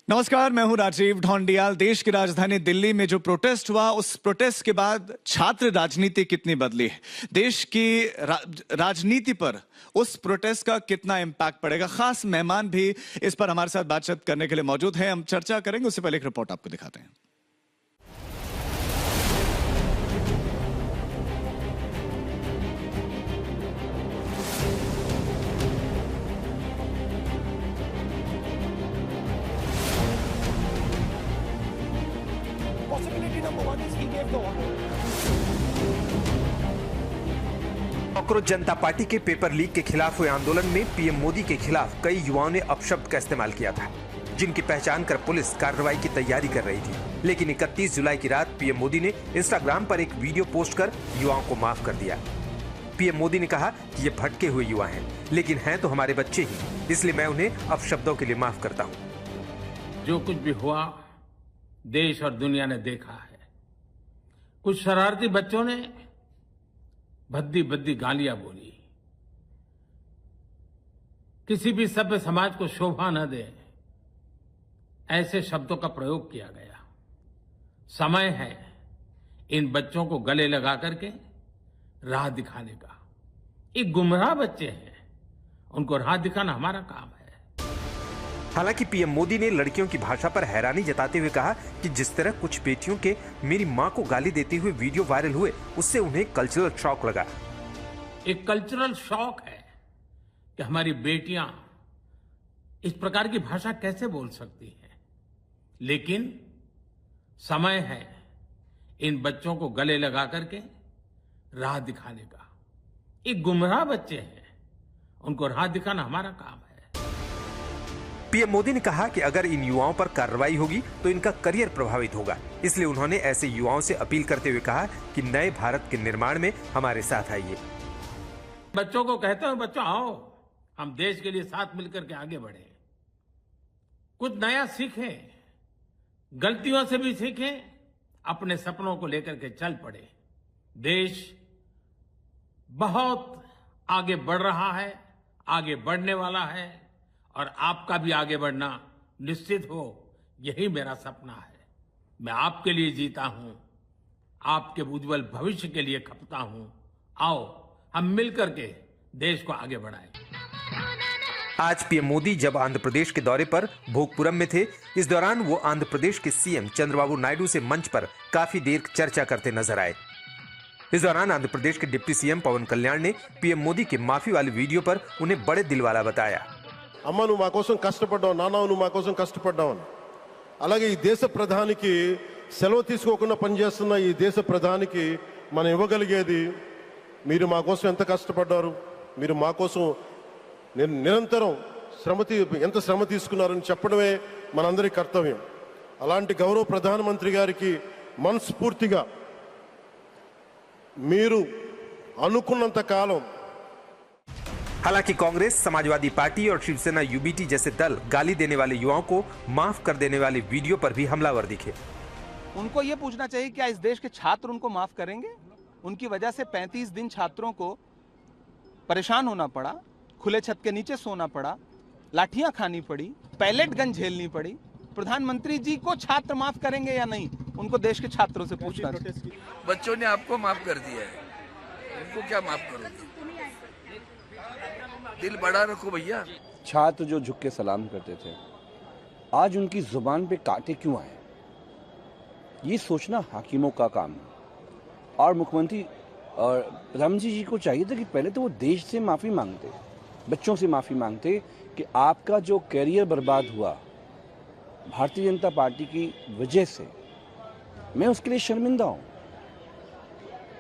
नमस्कार, मैं हूं राजीव ढोंडियाल। देश की राजधानी दिल्ली में जो प्रोटेस्ट हुआ, उस प्रोटेस्ट के बाद छात्र राजनीति कितनी बदली है, देश की राजनीति पर उस प्रोटेस्ट का कितना इम्पैक्ट पड़ेगा। खास मेहमान भी इस पर हमारे साथ बातचीत करने के लिए मौजूद हैं। हम चर्चा करेंगे, उससे पहले एक रिपोर्ट आपको दिखाते हैं। कांग्रेस जनता पार्टी के पेपर लीक के खिलाफ हुए आंदोलन में पीएम मोदी के खिलाफ कई युवाओं ने अपशब्द का इस्तेमाल किया था, जिनकी पहचान कर पुलिस कार्रवाई की तैयारी कर रही थी। लेकिन 31 जुलाई की रात पीएम मोदी ने इंस्टाग्राम पर एक वीडियो पोस्ट कर युवाओं को माफ कर दिया। पीएम मोदी ने कहा कि ये भटके हुए युवा हैं, लेकिन हैं तो हमारे बच्चे ही, इसलिए मैं उन्हें अपशब्दों के लिए माफ करता हूँ। जो कुछ भी हुआ देश और दुनिया ने देखा है। कुछ शरारती बच्चों ने भद्दी भद्दी गालियां बोली, किसी भी सभ्य समाज को शोभा न दे ऐसे शब्दों का प्रयोग किया गया। समय है इन बच्चों को गले लगा करके राह दिखाने का। ये गुमराह बच्चे हैं, उनको राह दिखाना हमारा काम है। हालांकि पीएम मोदी ने लड़कियों की भाषा पर हैरानी जताते हुए कहा कि जिस तरह कुछ बेटियों के मेरी मां को गाली देते हुए वीडियो वायरल हुए, उससे उन्हें कल्चरल शॉक लगा। एक कल्चरल शॉक है कि हमारी बेटियां इस प्रकार की भाषा कैसे बोल सकती हैं। लेकिन समय है इन बच्चों को गले लगा करके राह दिखाने का। ये गुमराह बच्चे हैं, उनको राह दिखाना हमारा काम है। पीएम मोदी ने कहा कि अगर इन युवाओं पर कार्रवाई होगी तो इनका करियर प्रभावित होगा, इसलिए उन्होंने ऐसे युवाओं से अपील करते हुए कहा कि नए भारत के निर्माण में हमारे साथ आइए। बच्चों को कहते हैं, बच्चों आओ हम देश के लिए साथ मिलकर के आगे बढ़े, कुछ नया सीखें, गलतियों से भी सीखें, अपने सपनों को लेकर के चल पड़े। देश बहुत आगे बढ़ रहा है, आगे बढ़ने वाला है, और आपका भी आगे बढ़ना निश्चित हो, यही मेरा सपना है। मैं आपके लिए जीता हूं, आपके उज्जवल भविष्य के लिए खपता हूं। आओ हम मिलकर के देश को आगे बढ़ाएं। आज पीएम मोदी जब आंध्र प्रदेश के दौरे पर भोगपुरम में थे, इस दौरान वो आंध्र प्रदेश के सीएम चंद्रबाबू नायडू से मंच पर काफी देर चर्चा करते नजर आए। इस दौरान आंध्र प्रदेश के डिप्टी सीएम पवन कल्याण ने पीएम मोदी के माफी वाले वीडियो पर उन्हें बड़े दिल वाला बताया। అమ్మ నువ్వు మా కోసం కష్టపడ్డావు, నాన్న నువ్వు మా కోసం కష్టపడ్డావు అని. అలాగే ఈ దేశ ప్రధానికి సెలవు తీసుకోకుండా పనిచేస్తున్న ఈ దేశ ప్రధానికి మనం ఇవ్వగలిగేది, మీరు మా కోసం ఎంత కష్టపడ్డారు, మీరు మా కోసం నిరంతరం ఎంత శ్రమ తీసుకున్నారని చెప్పడమే మనందరి కర్తవ్యం. అలాంటి గౌరవ ప్రధానమంత్రి గారికి మనస్ఫూర్తిగా మీరు అనుకున్నంత కాలం। हालांकि कांग्रेस, समाजवादी पार्टी और शिवसेना यूबीटी जैसे दल गाली देने वाले युवाओं को माफ कर देने वाले वीडियो पर भी हमलावर दिखे। उनको ये पूछना चाहिए क्या इस देश के छात्र उनको माफ करेंगे? उनकी वजह से 35 दिन छात्रों को परेशान होना पड़ा, खुले छत के नीचे सोना पड़ा, लाठियां खानी पड़ी, पैलेट गन झेलनी पड़ी। प्रधानमंत्री जी को छात्र माफ करेंगे या नहीं, उनको देश के छात्रों से पूछना चाहिए। बच्चों ने आपको माफ कर दिया है, उनको क्या माफ करोगे? दिल बड़ा रखो भैया। छात्र जो झुक के सलाम करते थे, आज उनकी जुबान पे कांटे क्यों आए? ये सोचना हाकिमों का काम है। और मुख्यमंत्री और प्रधानमंत्री जी को चाहिए था कि पहले तो वो देश से माफ़ी मांगते, बच्चों से माफ़ी मांगते कि आपका जो कैरियर बर्बाद हुआ भारतीय जनता पार्टी की वजह से, मैं उसके लिए शर्मिंदा हूँ।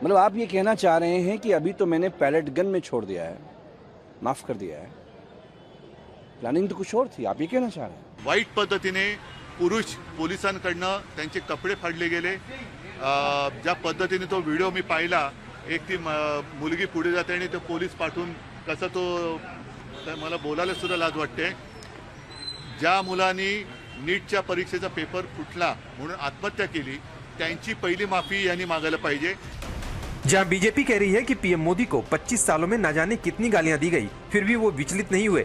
मतलब आप ये कहना चाह रहे हैं कि अभी तो मैंने पैलेट गन में छोड़ दिया है, माफ कर दिया है, प्लॅनिंग तो कुछ और थी, आप ये कहना चाह रहे हैं? वाईट पद्धतीने पुरुष पोलिसांकडनं त्यांचे कपडे फाडले गेले। ज्या पद्धतीने तो व्हिडिओ मी पाहिला, एक ती मुलगी पुढे जाते आणि तो पोलीस पाठवून कसं तो, मला बोलायला सुद्धा लाज वाटते। ज्या मुलांनी नीटच्या परीक्षेचा पेपर फुटला म्हणून आत्महत्या केली, त्यांची पहिली माफी यांनी मागायला पाहिजे। जहां बीजेपी कह रही है कि पीएम मोदी को 25 सालों में न जाने कितनी गालियां दी गई, फिर भी वो विचलित नहीं हुए।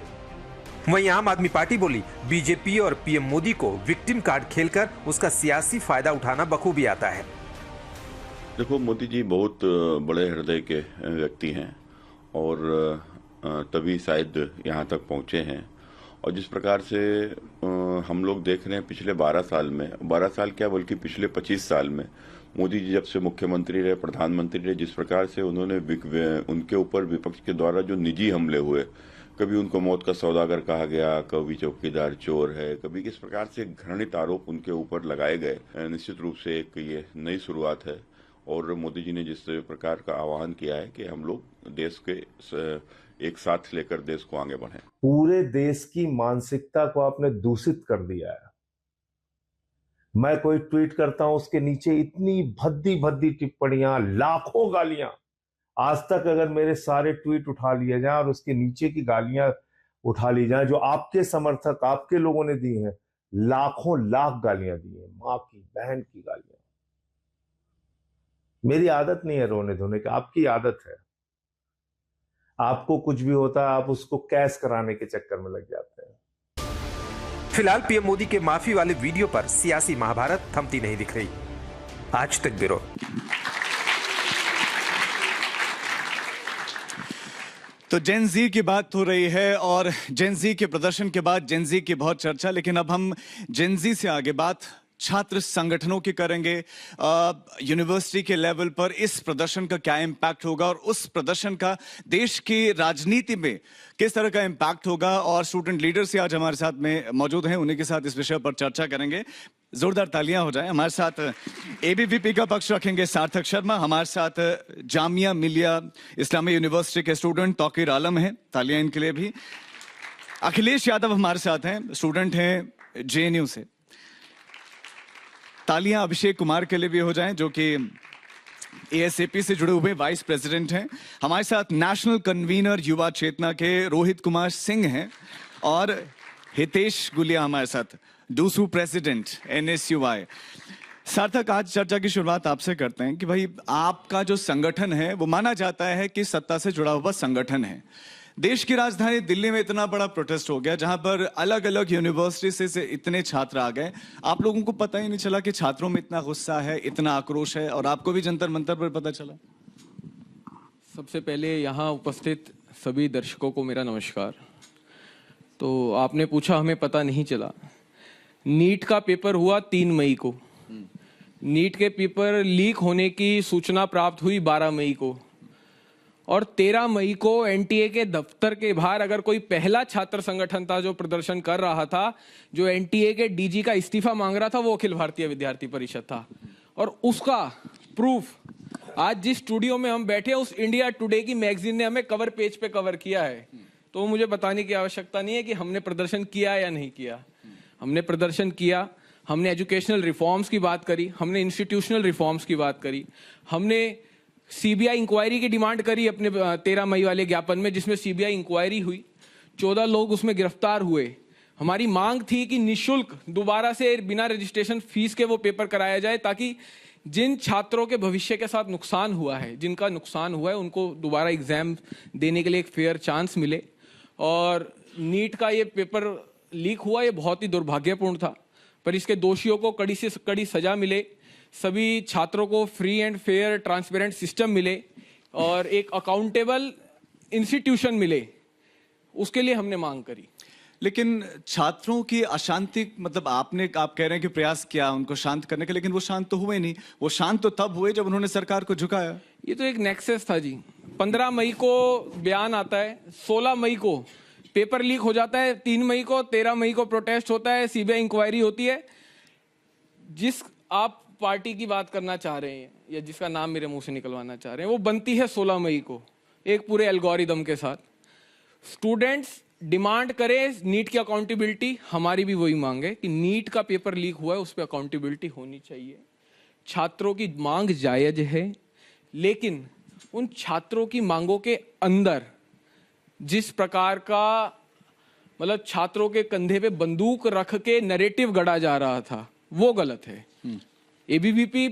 वहीं आम आदमी पार्टी बोली बीजेपी और पीएम मोदी को विक्टिम कार्ड खेलकर उसका सियासी फायदा उठाना बखूबी आता है। देखो, मोदी जी बहुत बड़े हृदय के व्यक्ति हैं और तभी शायद यहाँ तक पहुँचे हैं। और जिस प्रकार से हम लोग देख रहे हैं पिछले 12 साल में, 12 साल क्या बल्कि पिछले 25 साल में मोदी जी जब से मुख्यमंत्री रहे, प्रधानमंत्री रहे, जिस प्रकार से उन्होंने उनके ऊपर विपक्ष के द्वारा जो निजी हमले हुए, कभी उनको मौत का सौदागर कहा गया, कभी चौकीदार चोर है, कभी किस प्रकार से घृणित आरोप उनके ऊपर लगाए गए, निश्चित रूप से एक ये नई शुरुआत है। और मोदी जी ने जिस प्रकार का आह्वान किया है कि हम लोग देश के एक साथ लेकर देश को आगे बढ़ें। पूरे देश की मानसिकता को आपने दूषित कर दिया है। मैं कोई ट्वीट करता हूं, उसके नीचे इतनी भद्दी भद्दी टिप्पणियां, लाखों गालियां। आज तक अगर मेरे सारे ट्वीट उठा लिए जाएं और उसके नीचे की गालियां उठा ली जाएं जो आपके समर्थक, आपके लोगों ने दी हैं, लाखों लाख गालियां दी हैं, मां की, बहन की गालियां। मेरी आदत नहीं है रोने धोने की, आपकी आदत है। आपको कुछ भी होता है आप उसको कैश कराने के चक्कर में लग जाते हैं। फिलहाल पीएम मोदी के माफी वाले वीडियो पर सियासी महाभारत थमती नहीं दिख रही। आज तक ब्यूरो। तो जेन जी की बात हो रही है और जेन जी के प्रदर्शन के बाद जेन जी की बहुत चर्चा, लेकिन अब हम जेन जी से आगे बात छात्र संगठनों की करेंगे। यूनिवर्सिटी के लेवल पर इस प्रदर्शन का क्या इम्पैक्ट होगा और उस प्रदर्शन का देश की राजनीति में किस तरह का इम्पैक्ट होगा, और स्टूडेंट लीडर्स आज हमारे साथ में मौजूद हैं, उन्हीं के साथ इस विषय पर चर्चा करेंगे। जोरदार तालियां हो जाएं। हमारे साथ एबीवीपी का पक्ष रखेंगे सार्थक शर्मा, हमारे साथ जामिया मिलिया इस्लामी यूनिवर्सिटी के स्टूडेंट तौकीर आलम हैं, तालियां इनके लिए भी। अखिलेश यादव हमारे साथ हैं, स्टूडेंट हैं जेएनयू से। तालियां अभिषेक कुमार के लिए भी हो जाएं, जो कि एएसएपी से जुड़े हुए वाइस प्रेसिडेंट हैं। हमारे साथ नेशनल कन्वीनर युवा चेतना के रोहित कुमार सिंह हैं, और हितेश गुलिया हमारे साथ, डूसू प्रेसिडेंट एनएसयूआई। सार्थक, आज चर्चा की शुरुआत आपसे करते हैं कि भाई आपका जो संगठन है वो माना जाता है कि सत्ता से जुड़ा हुआ संगठन है। देश की राजधानी दिल्ली में इतना बड़ा प्रोटेस्ट हो गया जहां पर अलग अलग यूनिवर्सिटी से इतने छात्र आ गए, आप लोगों को पता ही नहीं चला कि छात्रों में इतना गुस्सा है, इतना आक्रोश है, और आपको भी जंतर मंतर पर पता चला। सबसे पहले यहाँ उपस्थित सभी दर्शकों को मेरा नमस्कार। तो आपने पूछा हमें पता नहीं चला, नीट का पेपर हुआ 3 मई को, नीट के पेपर लीक होने की सूचना प्राप्त हुई 12 मई को, और 13 मई को एनटीए के दफ्तर के बाहर अगर कोई पहला छात्र संगठन था जो प्रदर्शन कर रहा था, जो एनटीए के डीजी का इस्तीफा मांग रहा था, वो अखिल भारतीय विद्यार्थी परिषद था। और उसका प्रूफ आज जिस स्टूडियो में हम बैठे हैं, उस इंडिया टुडे की मैगजीन ने हमें कवर पेज पे कवर किया है। तो मुझे बताने की आवश्यकता नहीं है कि हमने प्रदर्शन किया या नहीं किया। हमने प्रदर्शन किया, हमने एजुकेशनल रिफॉर्म्स की बात करी, हमने इंस्टीट्यूशनल रिफॉर्म्स की बात करी, हमने सीबीआई इंक्वायरी की डिमांड करी अपने 13 मई वाले ज्ञापन में, जिसमें सीबीआई इंक्वायरी हुई, 14 लोग उसमें गिरफ्तार हुए। हमारी मांग थी कि निःशुल्क दोबारा से बिना रजिस्ट्रेशन फीस के वो पेपर कराया जाए, ताकि जिन छात्रों के भविष्य के साथ नुकसान हुआ है, जिनका नुकसान हुआ है, उनको दोबारा एग्जाम देने के लिए एक फेयर चांस मिले। और नीट का ये पेपर लीक हुआ, ये बहुत ही दुर्भाग्यपूर्ण था, पर इसके दोषियों को कड़ी से कड़ी सजा मिले, सभी छात्रों को free and fair transparent system मिले, और एक अकाउंटेबल इंस्टीट्यूशन मिले, उसके लिए हमने मांग करी। लेकिन छात्रों की अशांति, मतलब आप कह रहे हैं कि प्रयास किया उनको शांत करने का, लेकिन वो शांत तो हुए नहीं। वो शांत तो तब हुए जब उन्होंने सरकार को झुकाया। ये तो एक नेक्सस था जी। 15 मई को बयान आता है, 16 मई को पेपर लीक हो जाता है, 3 मई को, 13 मई को प्रोटेस्ट होता है, सीबीआई इंक्वायरी होती है। जिस आप पार्टी की बात करना चाह रहे हैं या जिसका नाम मेरे मुंह से निकलवाना चाह रहे हैं, वो बनती है 16 मई को एक पूरे एल्गोरिदम के साथ। स्टूडेंट्स डिमांड करें नीट की अकाउंटेबिलिटी, हमारी भी वही मांग है कि नीट का पेपर लीक हुआ है, उस पर अकाउंटेबिलिटी होनी चाहिए। छात्रों की मांग जायज है, लेकिन उन छात्रों की मांगों के अंदर जिस प्रकार का, मतलब छात्रों के कंधे पे बंदूक रख के नैरेटिव गढ़ा जा रहा था, वो गलत है। एबीवीपी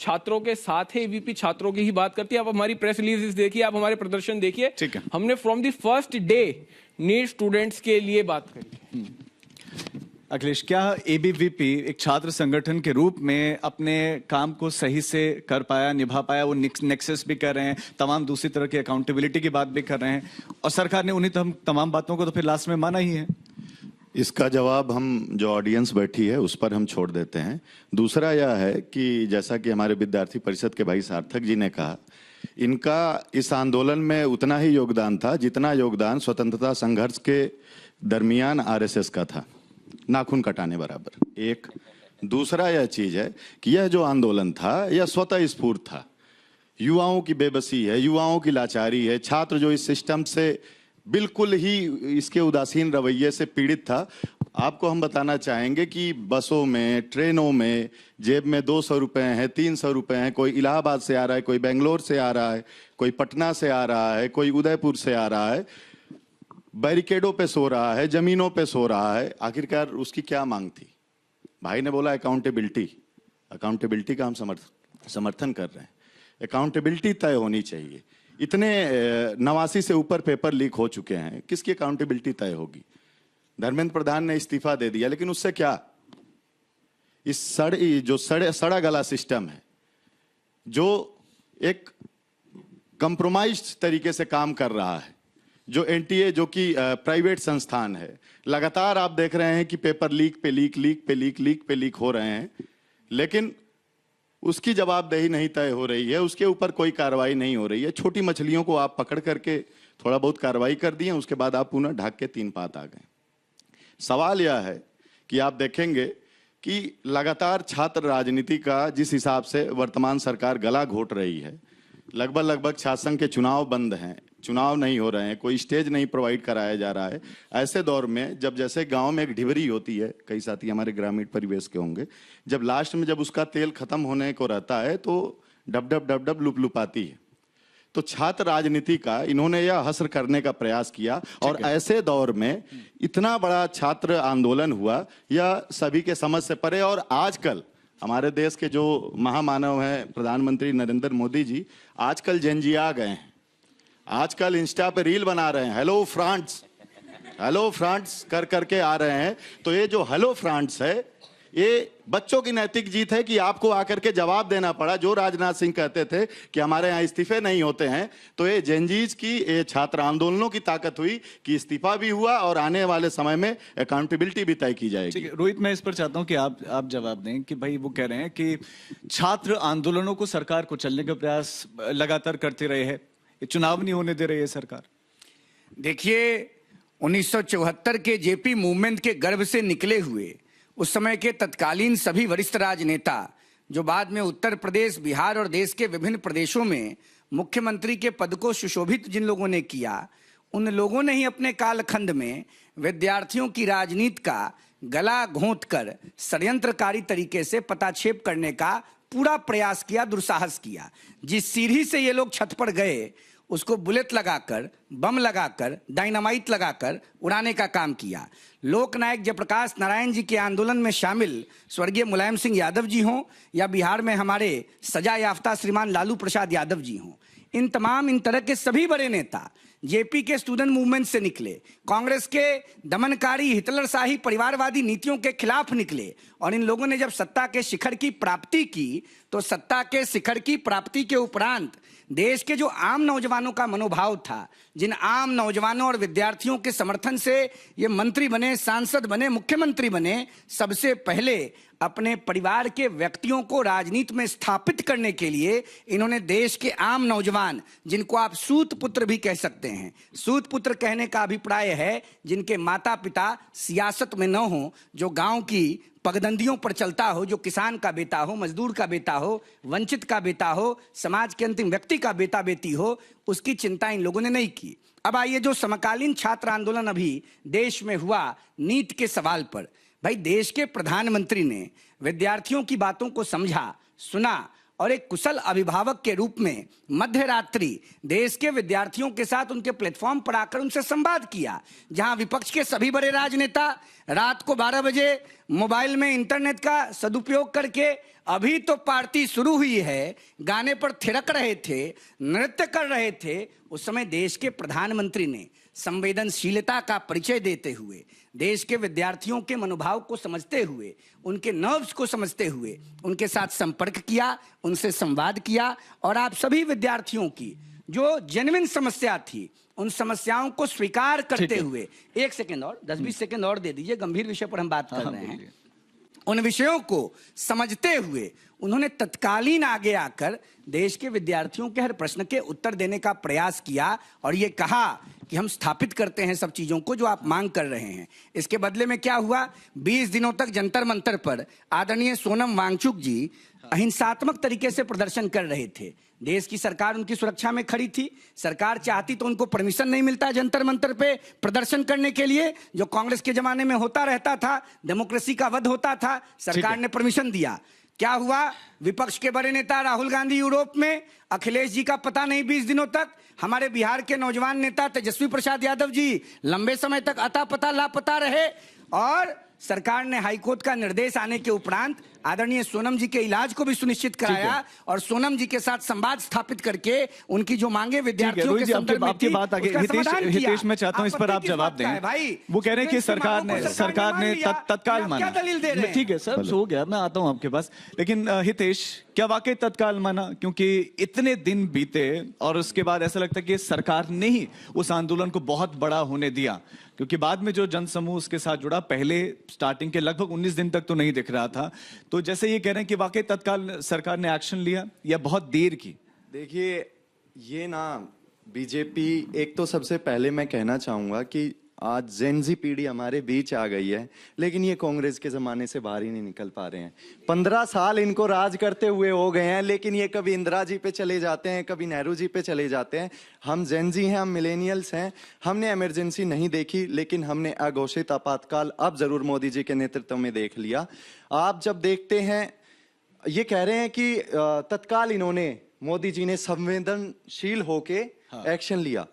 छात्रों के साथ है, एबीवीपी छात्रों की ही बात करती है। आप हमारी प्रेस रिलीज देखिए, आप हमारे प्रदर्शन देखिए, ठीक है। हमने from the first day NEET students के लिए बात करी। अखिलेश, क्या एबीवीपी एक छात्र संगठन के रूप में अपने काम को सही से कर पाया, निभा पाया? वो नेक्सस भी कर रहे हैं, तमाम दूसरी तरह की अकाउंटेबिलिटी की बात भी कर रहे हैं, और सरकार ने उन्हीं तमाम बातों को तो फिर लास्ट में माना ही है। इसका जवाब हम जो ऑडियंस बैठी है उस पर हम छोड़ देते हैं। दूसरा यह है कि जैसा कि हमारे विद्यार्थी परिषद के भाई सार्थक जी ने कहा, इनका इस आंदोलन में उतना ही योगदान था जितना योगदान स्वतंत्रता संघर्ष के दरमियान आरएसएस का था, नाखून कटाने बराबर। एक दूसरा यह चीज है कि यह जो आंदोलन था यह स्वतः स्फूर्त था। युवाओं की बेबसी है, युवाओं की लाचारी है, छात्र जो इस सिस्टम से बिल्कुल ही इसके उदासीन रवैये से पीड़ित था। आपको हम बताना चाहेंगे कि बसों में, ट्रेनों में जेब में 200 रुपए हैं, 300 रुपए हैं, कोई इलाहाबाद से आ रहा है, कोई बेंगलोर से आ रहा है, कोई पटना से आ रहा है, कोई उदयपुर से आ रहा है, बैरिकेडों पे सो रहा है, जमीनों पे सो रहा है। आखिरकार उसकी क्या मांग थी? भाई ने बोला अकाउंटेबिलिटी। अकाउंटेबिलिटी का हम समर्थन कर रहे हैं। अकाउंटेबिलिटी तय होनी चाहिए। इतने 89 से ऊपर पेपर लीक हो चुके हैं, किसकी अकाउंटेबिलिटी तय होगी? धर्मेंद्र प्रधान ने इस्तीफा दे दिया, लेकिन उससे क्या? इस सड़ा गला सिस्टम है, जो एक कंप्रोमाइज्ड तरीके से काम कर रहा है, जो एनटीए जो कि प्राइवेट संस्थान है, लगातार आप देख रहे हैं कि पेपर लीक पे लीक हो रहे हैं, लेकिन उसकी जवाबदेही नहीं तय हो रही है, उसके ऊपर कोई कार्रवाई नहीं हो रही है। छोटी मछलियों को आप पकड़ करके थोड़ा बहुत कार्रवाई कर दिए, उसके बाद आप पुनः ढक के 3 पात आ गए। सवाल यह है कि आप देखेंगे कि लगातार छात्र राजनीति का जिस हिसाब से वर्तमान सरकार गला घोट रही है, लगभग छात्र संघ के चुनाव बंद हैं, चुनाव नहीं हो रहे हैं, कोई स्टेज नहीं प्रोवाइड कराया जा रहा है। ऐसे दौर में जब जैसे गांव में एक ढिबरी होती है, कई साथी हमारे ग्रामीण परिवेश के होंगे, जब लास्ट में जब उसका तेल खत्म होने को रहता है तो डब लुप आती है। तो छात्र राजनीति का इन्होंने यह हस्र करने का प्रयास किया, और ऐसे दौर में इतना बड़ा छात्र आंदोलन हुआ, यह सभी के समझ से परे। और आजकल हमारे देश के जो महामानव हैं प्रधानमंत्री नरेंद्र मोदी जी, आजकल जेनजी आ गए हैं, आजकल इंस्टा पे रील बना रहे हैं, हेलो फ्रांस कर करके आ रहे हैं। तो ये जो हेलो फ्रांस है, ये बच्चों की नैतिक जीत है कि आपको आकर के जवाब देना पड़ा। जो राजनाथ सिंह कहते थे कि हमारे यहाँ इस्तीफे नहीं होते हैं, तो ये जेनजीज की, ये छात्र आंदोलनों की ताकत हुई कि इस्तीफा भी हुआ और आने वाले समय में अकाउंटेबिलिटी भी तय की जाएगी। रोहित, मैं इस पर चाहता हूं कि आप जवाब दें कि भाई वो कह रहे हैं कि छात्र आंदोलनों को सरकार को चलने का प्रयास लगातार करते रहे है, चुनाव नहीं होने दे रही है सरकार। देखिए, 1974 के जेपी मूवमेंट के गर्भ से निकले हुए उस समय के तत्कालीन सभी वरिष्ठ राजनेता, जो बाद में उत्तर प्रदेश, बिहार और देश के विभिन्न प्रदेशों में मुख्यमंत्री के पद को सुशोभित जिन लोगों ने किया, उन लोगों ने ही अपने कालखंड में विद्यार्थियों की राजनीति का गला घोंट कर षड्यंत्रकारी तरीके से पताछेप करने का पूरा प्रयास किया, दुस्साहस किया। जिस सीढ़ी से ये लोग छत पर गए, उसको बुलेट लगाकर, बम लगाकर, डायनामाइट लगाकर उड़ाने का काम किया। लोकनायक जयप्रकाश नारायण जी के आंदोलन में शामिल स्वर्गीय मुलायम सिंह यादव जी हों, या बिहार में हमारे सजा याफ्ता श्रीमान लालू प्रसाद यादव जी हों, इन तरह के सभी बड़े नेता जेपी के स्टूडेंट मूवमेंट से निकले, कांग्रेस के दमनकारी हिटलरशाही परिवारवादी नीतियों के खिलाफ निकले। और इन लोगों ने जब सत्ता के शिखर की प्राप्ति की, तो सत्ता के शिखर की प्राप्ति के उपरांत देश के जो आम नौजवानों का मनोभाव था, जिन आम नौजवानों और विद्यार्थियों के समर्थन से ये मंत्री बने, सांसद बने, मुख्यमंत्री बने, सबसे पहले अपने परिवार के व्यक्तियों को राजनीति में स्थापित करने के लिए इन्होंने देश के आम नौजवान, जिनको आप सूत पुत्र भी कह सकते हैं, सूत पुत्र कहने का अभिप्राय है जिनके माता पिता सियासत में न हो, जो गांव की पगडंडियों पर चलता हो, जो किसान का बेटा हो, मजदूर का बेटा हो, वंचित का बेटा हो, समाज के अंतिम व्यक्ति का बेटा बेटी हो, उसकी चिंता इन लोगों ने नहीं की। अब आइए, जो समकालीन छात्र आंदोलन अभी देश में हुआ नीट के सवाल पर, भाई देश के प्रधानमंत्री ने विद्यार्थियों की बातों को समझा, सुना और एक कुशल अभिभावक के रूप में मध्य रात्रि देश के विद्यार्थियों के साथ उनके प्लेटफॉर्म पर आकर उनसे संवाद किया, जहां विपक्ष के सभी बड़े राजनेता रात को 12 बजे मोबाइल में इंटरनेट का सदुपयोग करके अभी तो पार्टी शुरू हुई है, गाने पर थिरक रहे थे, नृत्य कर रहे थे। उस समय देश के प्रधानमंत्री ने संवेदनशीलता का परिचय देते हुए, देश के विद्यार्थियों के मनोभाव को समझते हुए, उनके नर्व्स को समझते हुए उनके साथ संपर्क किया, उनसे संवाद किया और आप सभी विद्यार्थियों की जो जेन्युइन समस्या थी उन समस्याओं को स्वीकार करते हुए, 1 सेकंड और 10-20 सेकंड और दे दीजिए, गंभीर विषय पर हम बात कर रहे हैं। उन विषयों को समझते हुए उन्होंने तत्कालीन आगे आकर देश के विद्यार्थियों के हर प्रश्न के उत्तर देने का प्रयास किया और ये कहा कि हम स्थापित करते हैं सब चीजों को जो आप मांग कर रहे हैं। इसके बदले में क्या हुआ, 20 दिनों तक जंतर मंतर पर आदरणीय सोनम वांगचुक जी अहिंसात्मक तरीके से प्रदर्शन कर रहे थे। देश की सरकार उनकी सुरक्षा में खड़ी थी। सरकार चाहती तो उनको परमिशन नहीं मिलता जंतर मंतर पे प्रदर्शन करने के लिए, जो कांग्रेस के जमाने में होता रहता था, डेमोक्रेसी का वध होता था। सरकार ने परमिशन दिया। क्या हुआ, विपक्ष के बड़े नेता राहुल गांधी यूरोप में, अखिलेश जी का पता नहीं 20 दिनों तक, हमारे बिहार के नौजवान नेता तेजस्वी प्रसाद यादव जी लंबे समय तक अता पता लापता रहे और सरकार ने हाईकोर्ट का निर्देश आने के उपरांत आदरणीय सोनम जी के इलाज को भी सुनिश्चित कराया और सोनम जी के साथ संवाद स्थापित करके उनकी जो मांगे विद्यार्थियों के संदर्भ में थी, बात आगे हितेश मैं चाहता हूं इस पर आप जवाब दें भाई। वो कह रहे हैं कि सरकार ने तत्काल माना। क्या दलील दे रहे हैं? ठीक है सर, हो गया, मैं आता हूं आपके पास। लेकिन हितेश, क्या वाकई तत्काल माना? क्योंकि इतने दिन बीते और उसके बाद ऐसा लगता है कि सरकार ने ही उस आंदोलन को बहुत बड़ा होने दिया, क्योंकि बाद में जो जनसमूह उसके साथ जुड़ा, पहले स्टार्टिंग के लगभग 19 दिन तक तो नहीं दिख रहा था। तो जैसे ये कह रहे हैं कि वाकई तत्काल सरकार ने एक्शन लिया या बहुत देर की? देखिए, ये ना बीजेपी, एक तो सबसे पहले मैं कहना चाहूंगा कि आज जेनजी पीढ़ी हमारे बीच आ गई है, लेकिन ये कांग्रेस के जमाने से बाहर ही नहीं निकल पा रहे हैं। 15 साल इनको राज करते हुए हो गए हैं, लेकिन ये कभी इंदिरा जी पे चले जाते हैं, कभी नेहरू जी पे चले जाते हैं। हम जेनजी हैं, हम मिलेनियल्स हैं। हमने इमरजेंसी नहीं देखी, लेकिन हमने अघोषित आपातकाल अब जरूर मोदी जी के नेतृत्व में देख लिया। आप जब देखते हैं, ये कह रहे हैं कि तत्काल इन्होंने, मोदी जी ने संवेदनशील होके एक्शन लिया।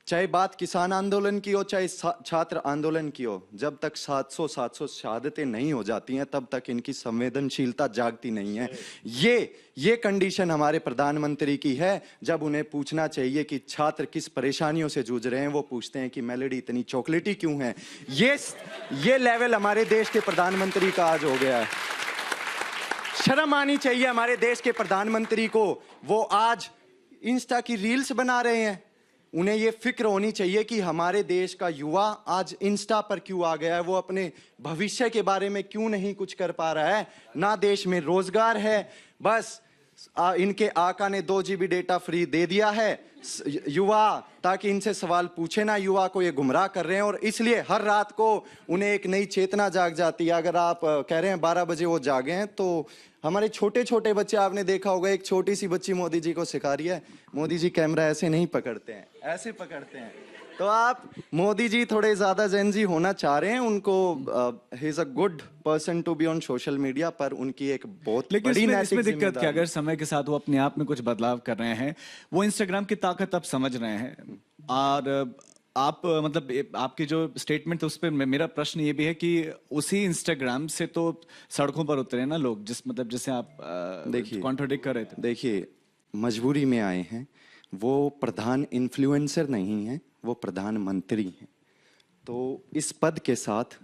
चाहे बात किसान आंदोलन की हो, चाहे छात्र आंदोलन की हो, जब तक 700 शहादतें नहीं हो जाती हैं तब तक इनकी संवेदनशीलता जागती नहीं है। ये कंडीशन हमारे प्रधानमंत्री की है। जब उन्हें पूछना चाहिए कि छात्र किस परेशानियों से जूझ रहे हैं, वो पूछते हैं कि मेलोडी इतनी चॉकलेटी क्यों है। ये लेवल हमारे देश के प्रधानमंत्री का आज हो गया है। शर्म आनी चाहिए हमारे देश के प्रधानमंत्री को। वो आज इंस्टा की रील्स बना रहे हैं। उन्हें ये फिक्र होनी चाहिए कि हमारे देश का युवा आज इंस्टा पर क्यों आ गया है, वो अपने भविष्य के बारे में क्यों नहीं कुछ कर पा रहा है। ना देश में रोजगार है, बस इनके आका ने 2 GB डेटा फ्री दे दिया है युवा, ताकि इनसे सवाल पूछे ना। युवा को ये गुमराह कर रहे हैं और इसलिए हर रात को उन्हें एक नई चेतना जाग जाती है। अगर आप कह रहे हैं 12 बजे वो जागे हैं, तो हमारे छोटे छोटे बच्चे, आपने देखा होगा, एक छोटी सी बच्ची मोदी जी को सिखा रही है, मोदी जी कैमरा ऐसे नहीं पकड़ते हैं, ऐसे पकड़ते हैं। तो आप, मोदी जी थोड़े ज्यादा जेनजी होना चाह रहे हैं। उनको he is a good person to be on social media, पर उनकी एक बहुत बड़ी इसमें दिक्कत क्या, अगर समय के साथ वो अपने आप में कुछ बदलाव कर रहे हैं, वो इंस्टाग्राम की ताकत अब समझ रहे हैं। और आप, मतलब आपकी जो स्टेटमेंट है उस पर मेरा प्रश्न ये भी है कि उसी इंस्टाग्राम से तो सड़कों पर उतरे ना लोग, जिसे आप देखिए कॉन्ट्रोडिक्ट कर रहे थे। देखिए, मजबूरी में आए हैं। वो प्रधान इन्फ्लुएंसर नहीं है, वो प्रधानमंत्री हैं। तो इस पद के साथ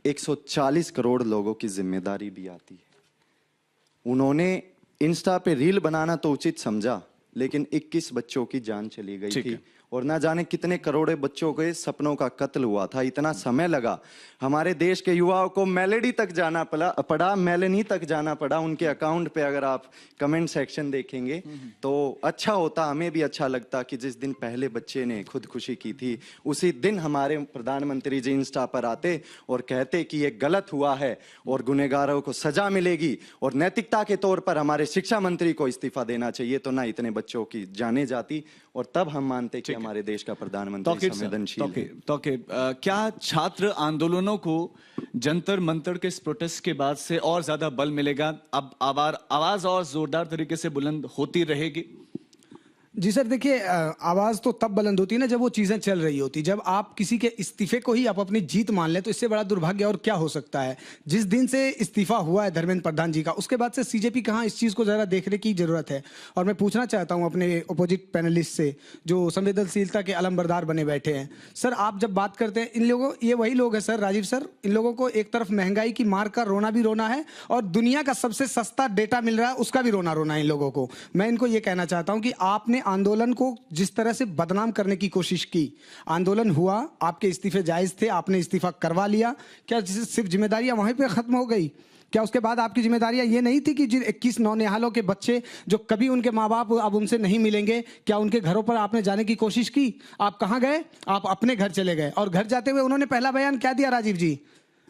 140 करोड़ लोगों की जिम्मेदारी भी आती है। उन्होंने इंस्टा पे रील बनाना तो उचित समझा, लेकिन 21 बच्चों की जान चली गई थी और ना जाने कितने करोड़ों बच्चों के सपनों का कत्ल हुआ था। इतना समय लगा हमारे देश के युवाओं को मेलेडी तक जाना पड़ा, मेलेनी तक जाना पड़ा। उनके अकाउंट पे अगर आप कमेंट सेक्शन देखेंगे तो अच्छा होता, हमें भी अच्छा लगता कि जिस दिन पहले बच्चे ने खुदकुशी की थी, उसी दिन हमारे प्रधानमंत्री जी इंस्टा पर आते और कहते कि ये गलत हुआ है और गुनहगारों को सजा मिलेगी और नैतिकता के तौर पर हमारे शिक्षा मंत्री को इस्तीफा देना चाहिए, तो ना इतने बच्चों की जाने जाती और तब हम मानते कि हमारे देश का प्रधानमंत्री संवेदनशील है। क्या छात्र आंदोलनों को जंतर मंतर के इस प्रोटेस्ट के बाद से और ज्यादा बल मिलेगा? अब आवाज और जोरदार तरीके से बुलंद होती रहेगी? जी सर, देखिए आवाज़ तो तब बुलंद होती है ना जब वो चीज़ें चल रही होती। जब आप किसी के इस्तीफे को ही आप अपनी जीत मान लें तो इससे बड़ा दुर्भाग्य और क्या हो सकता है। जिस दिन से इस्तीफा हुआ है धर्मेंद्र प्रधान जी का, उसके बाद से सीजेपी कहाँ इस चीज़ को ज़रा देखने की ज़रूरत है। और मैं पूछना चाहता हूँ अपने अपोजिट पैनलिस्ट से जो संवेदनशीलता के अलमबरदार बने बैठे हैं, सर आप जब बात करते हैं इन लोगों, ये वही लोग हैं सर राजीव सर, इन लोगों को एक तरफ महंगाई की मार का रोना भी रोना है और दुनिया का सबसे सस्ता डेटा मिल रहा है उसका भी रोना रोना है इन लोगों को। मैं इनको ये कहना चाहता हूँ कि आपने आंदोलन को जिस तरह से बदनाम करने की कोशिश की, आंदोलन हुआ, आपके इस्तीफे जायज थे, आपने इस्तीफा करवा लिया, क्या सिर्फ जिम्मेदारियां वहीं पे खत्म हो गई? क्या उसके बाद आपकी जिम्मेदारियां ये नहीं थी कि जिन 21 नौनिहालों के बच्चे जो कभी उनके माँ बाप अब उनसे नहीं मिलेंगे, क्या उनके घरों पर आपने जाने की कोशिश की? आप कहाँ गए? आप अपने घर चले गए और घर जाते हुए उन्होंने पहला बयान क्या दिया राजीव जी?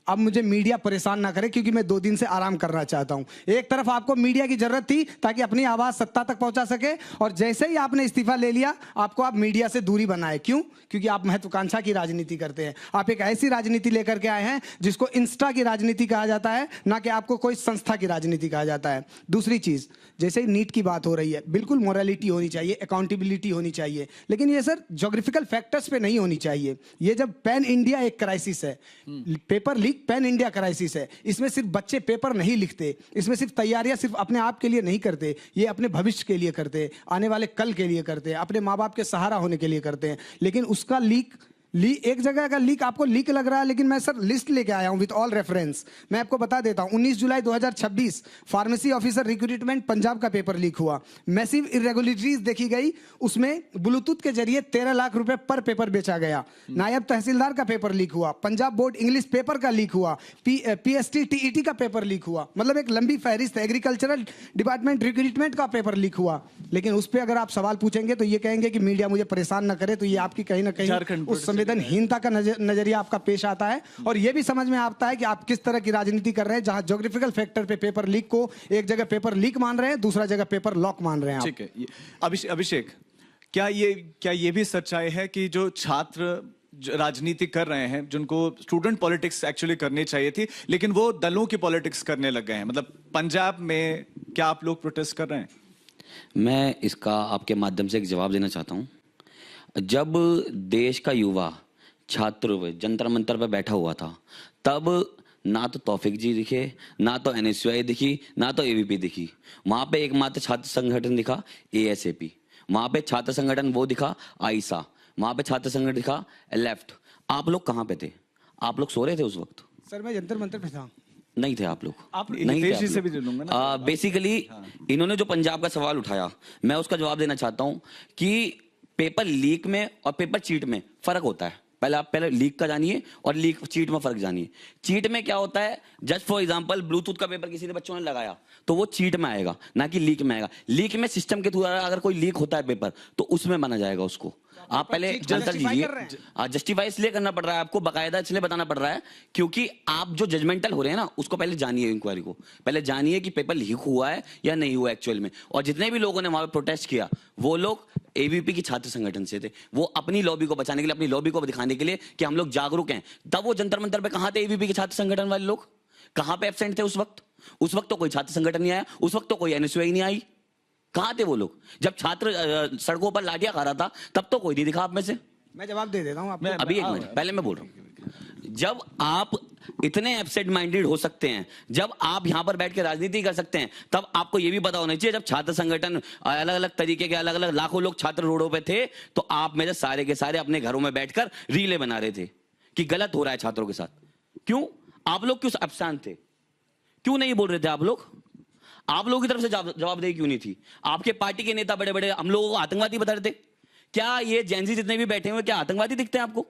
अब मुझे मीडिया परेशान ना करे क्योंकि मैं 2 दिन से आराम करना चाहता हूं। एक तरफ आपको मीडिया की जरूरत थी ताकि अपनी आवाज सत्ता तक पहुंचा सके और जैसे ही आपने इस्तीफा ले लिया आपको आप मीडिया से दूरी बनाए। क्यों? क्योंकि आप महत्वाकांक्षा की राजनीति करते हैं। आप एक ऐसी राजनीति लेकर के आए हैं जिसको इंस्टा की राजनीति कहा जाता है, ना कि आपको कोई संस्था की राजनीति कहा जाता है। दूसरी चीज, जैसे ही नीट की बात हो रही है, बिल्कुल मोरालिटी होनी चाहिए, अकाउंटेबिलिटी होनी चाहिए, लेकिन ये सर ज्योग्राफिकल फैक्टर्स पे नहीं होनी चाहिए। ये जब पैन इंडिया एक क्राइसिस है, paper leak pan India crisis है, इसमें सिर्फ बच्चे पेपर नहीं लिखते, इसमें सिर्फ तैयारियां सिर्फ अपने आप के लिए नहीं करते, ये अपने भविष्य के लिए करते, आने वाले कल के लिए करते, अपने माँ बाप के सहारा होने के लिए करते हैं। लेकिन उसका लीक एक जगह का लीक आपको लीक लग रहा है, लेकिन मैं सर लिस्ट लेके आया हूं विद ऑल रेफरेंस। मैं आपको बता देता हूं, 19 जुलाई 2026 फार्मेसी ऑफिसर रिक्रूटमेंट पंजाब का पेपर लीक हुआ। मैसिव इरेगुलरिटीज देखी गई, उसमें ब्लूटूथ के जरिए 13 लाख रुपए पर पेपर बेचा गया। नायब तहसीलदार का पेपर लीक हुआ, पंजाब बोर्ड इंग्लिश पेपर का लीक हुआ, पीएसटी टीईटी का पेपर लीक हुआ। मतलब एक लंबी फहरिस्त। एग्रीकल्चरल डिपार्टमेंट रिक्रूटमेंट का पेपर लीक हुआ। लेकिन उस पर अगर आप सवाल पूछेंगे तो ये कहेंगे कि मीडिया मुझे परेशान ना करे, तो ये आपकी कहीं ना कहीं उस संवेदनहीनता का नजरिया आपका पेश आता है। और ये भी समझ में आता है कि आप किस तरह की राजनीति कर रहे हैं, जहां ज्योग्राफिकल फैक्टर पे पेपर लीक को एक जगह पेपर लीक मान रहे हैं, दूसरा जगह पेपर लॉक मान रहे हैं। ठीक है अभिषेक, क्या ये भी सच्चाई है कि जो छात्र राजनीति कर रहे हैं, जिनको स्टूडेंट पॉलिटिक्स एक्चुअली करनी चाहिए थी, लेकिन वो दलों की पॉलिटिक्स करने लग गए हैं? मतलब पंजाब में क्या आप लोग प्रोटेस्ट कर रहे हैं? मैं इसका आपके माध्यम से एक जवाब देना चाहता हूं। जब देश का युवा छात्र जंतर मंतर पर बैठा हुआ था, तब ना तो तौफीक जी दिखे, ना तो एनएसयूआई दिखी, ना तो एबीपी दिखी। वहां पे एकमात्र छात्र संगठन दिखा एएसएपी, वहां पे छात्र संगठन वो दिखा आईसा, वहां पे छात्र संगठन दिखा लेफ्ट। आप लोग कहां पे थे? आप लोग सो रहे थे उस वक्त? सर मैं जंतर मंतर पे था। नहीं थे आप लोग? आप नहीं थे से भी लूंगा ना। बेसिकली इन्होंने जो पंजाब का सवाल उठाया, मैं उसका जवाब देना चाहता हूं कि पेपर लीक में और पेपर चीट में फर्क होता है। पहले लीक का जानिए और लीक चीट में फर्क जानिए। चीट में क्या होता है, जस्ट फॉर एग्जांपल ब्लूटूथ का पेपर किसी ने बच्चों ने लगाया तो वो चीट में आएगा, ना कि लीक में आएगा। लीक में सिस्टम के थ्रू अगर कोई लीक होता है पेपर तो उसमें माना जाएगा उसको। आप पहले आंसर दीजिए। जस्टिफाई इसलिए करना पड़ रहा है आपको, बाकायदा इसलिए बताना पड़ रहा है क्योंकि आप जो जजमेंटल हो रहे हैं ना, उसको पहले जानिए, इंक्वायरी को पहले जानिए कि पेपर लीक हुआ है या नहीं हुआ एक्चुअल में। और जितने भी लोगों ने वहां पर प्रोटेस्ट किया वो लोग एबीपी की छात्र संगठन से थे। वो अपनी लॉबी को बचाने के लिए, अपनी लॉबी को दिखाने के लिए कि हम लोग जागरूक हैं। तब वो जंतर मंतर पे कहां थे एबीपी के छात्र संगठन वाले लोग? कहां पे एब्सेंट थे उस वक्त? उस वक्त तो कोई छात्र संगठन नहीं आया, उस वक्त तो कोई एनएसयूआई नहीं आई। कहां थे वो लोग? जब छात्र सड़कों पर लाठियां खा रहा था तब तो कोई नहीं दिखा आप में से। मैं जवाब दे देता हूं आपको। अभी एक मिनट पहले मैं बोल रहा हूं। जब आप इतने एब्सेंट माइंडेड हो सकते हैं, जब आप यहां पर बैठ के राजनीति कर सकते हैं, तब आपको यह भी पता होना चाहिए जब छात्र संगठन अलग अलग तरीके के अलग अलग लाखों लोग छात्र रोडों पे थे तो आप में से सारे के सारे अपने घरों में बैठकर रीले बना रहे थे कि गलत हो रहा है छात्रों के साथ। क्यों? आप लोग क्यों अबशांत थे? क्यों नहीं बोल रहे थे आप लोग? आप लोगों की तरफ से जवाबदेही क्यों नहीं थी? आपके पार्टी के नेता बड़े बड़े हम लोगों को आतंकवादी बता रहे थे। क्या ये जैनजी जितने भी बैठे हुए क्या आतंकवादी दिखते हैं आपको?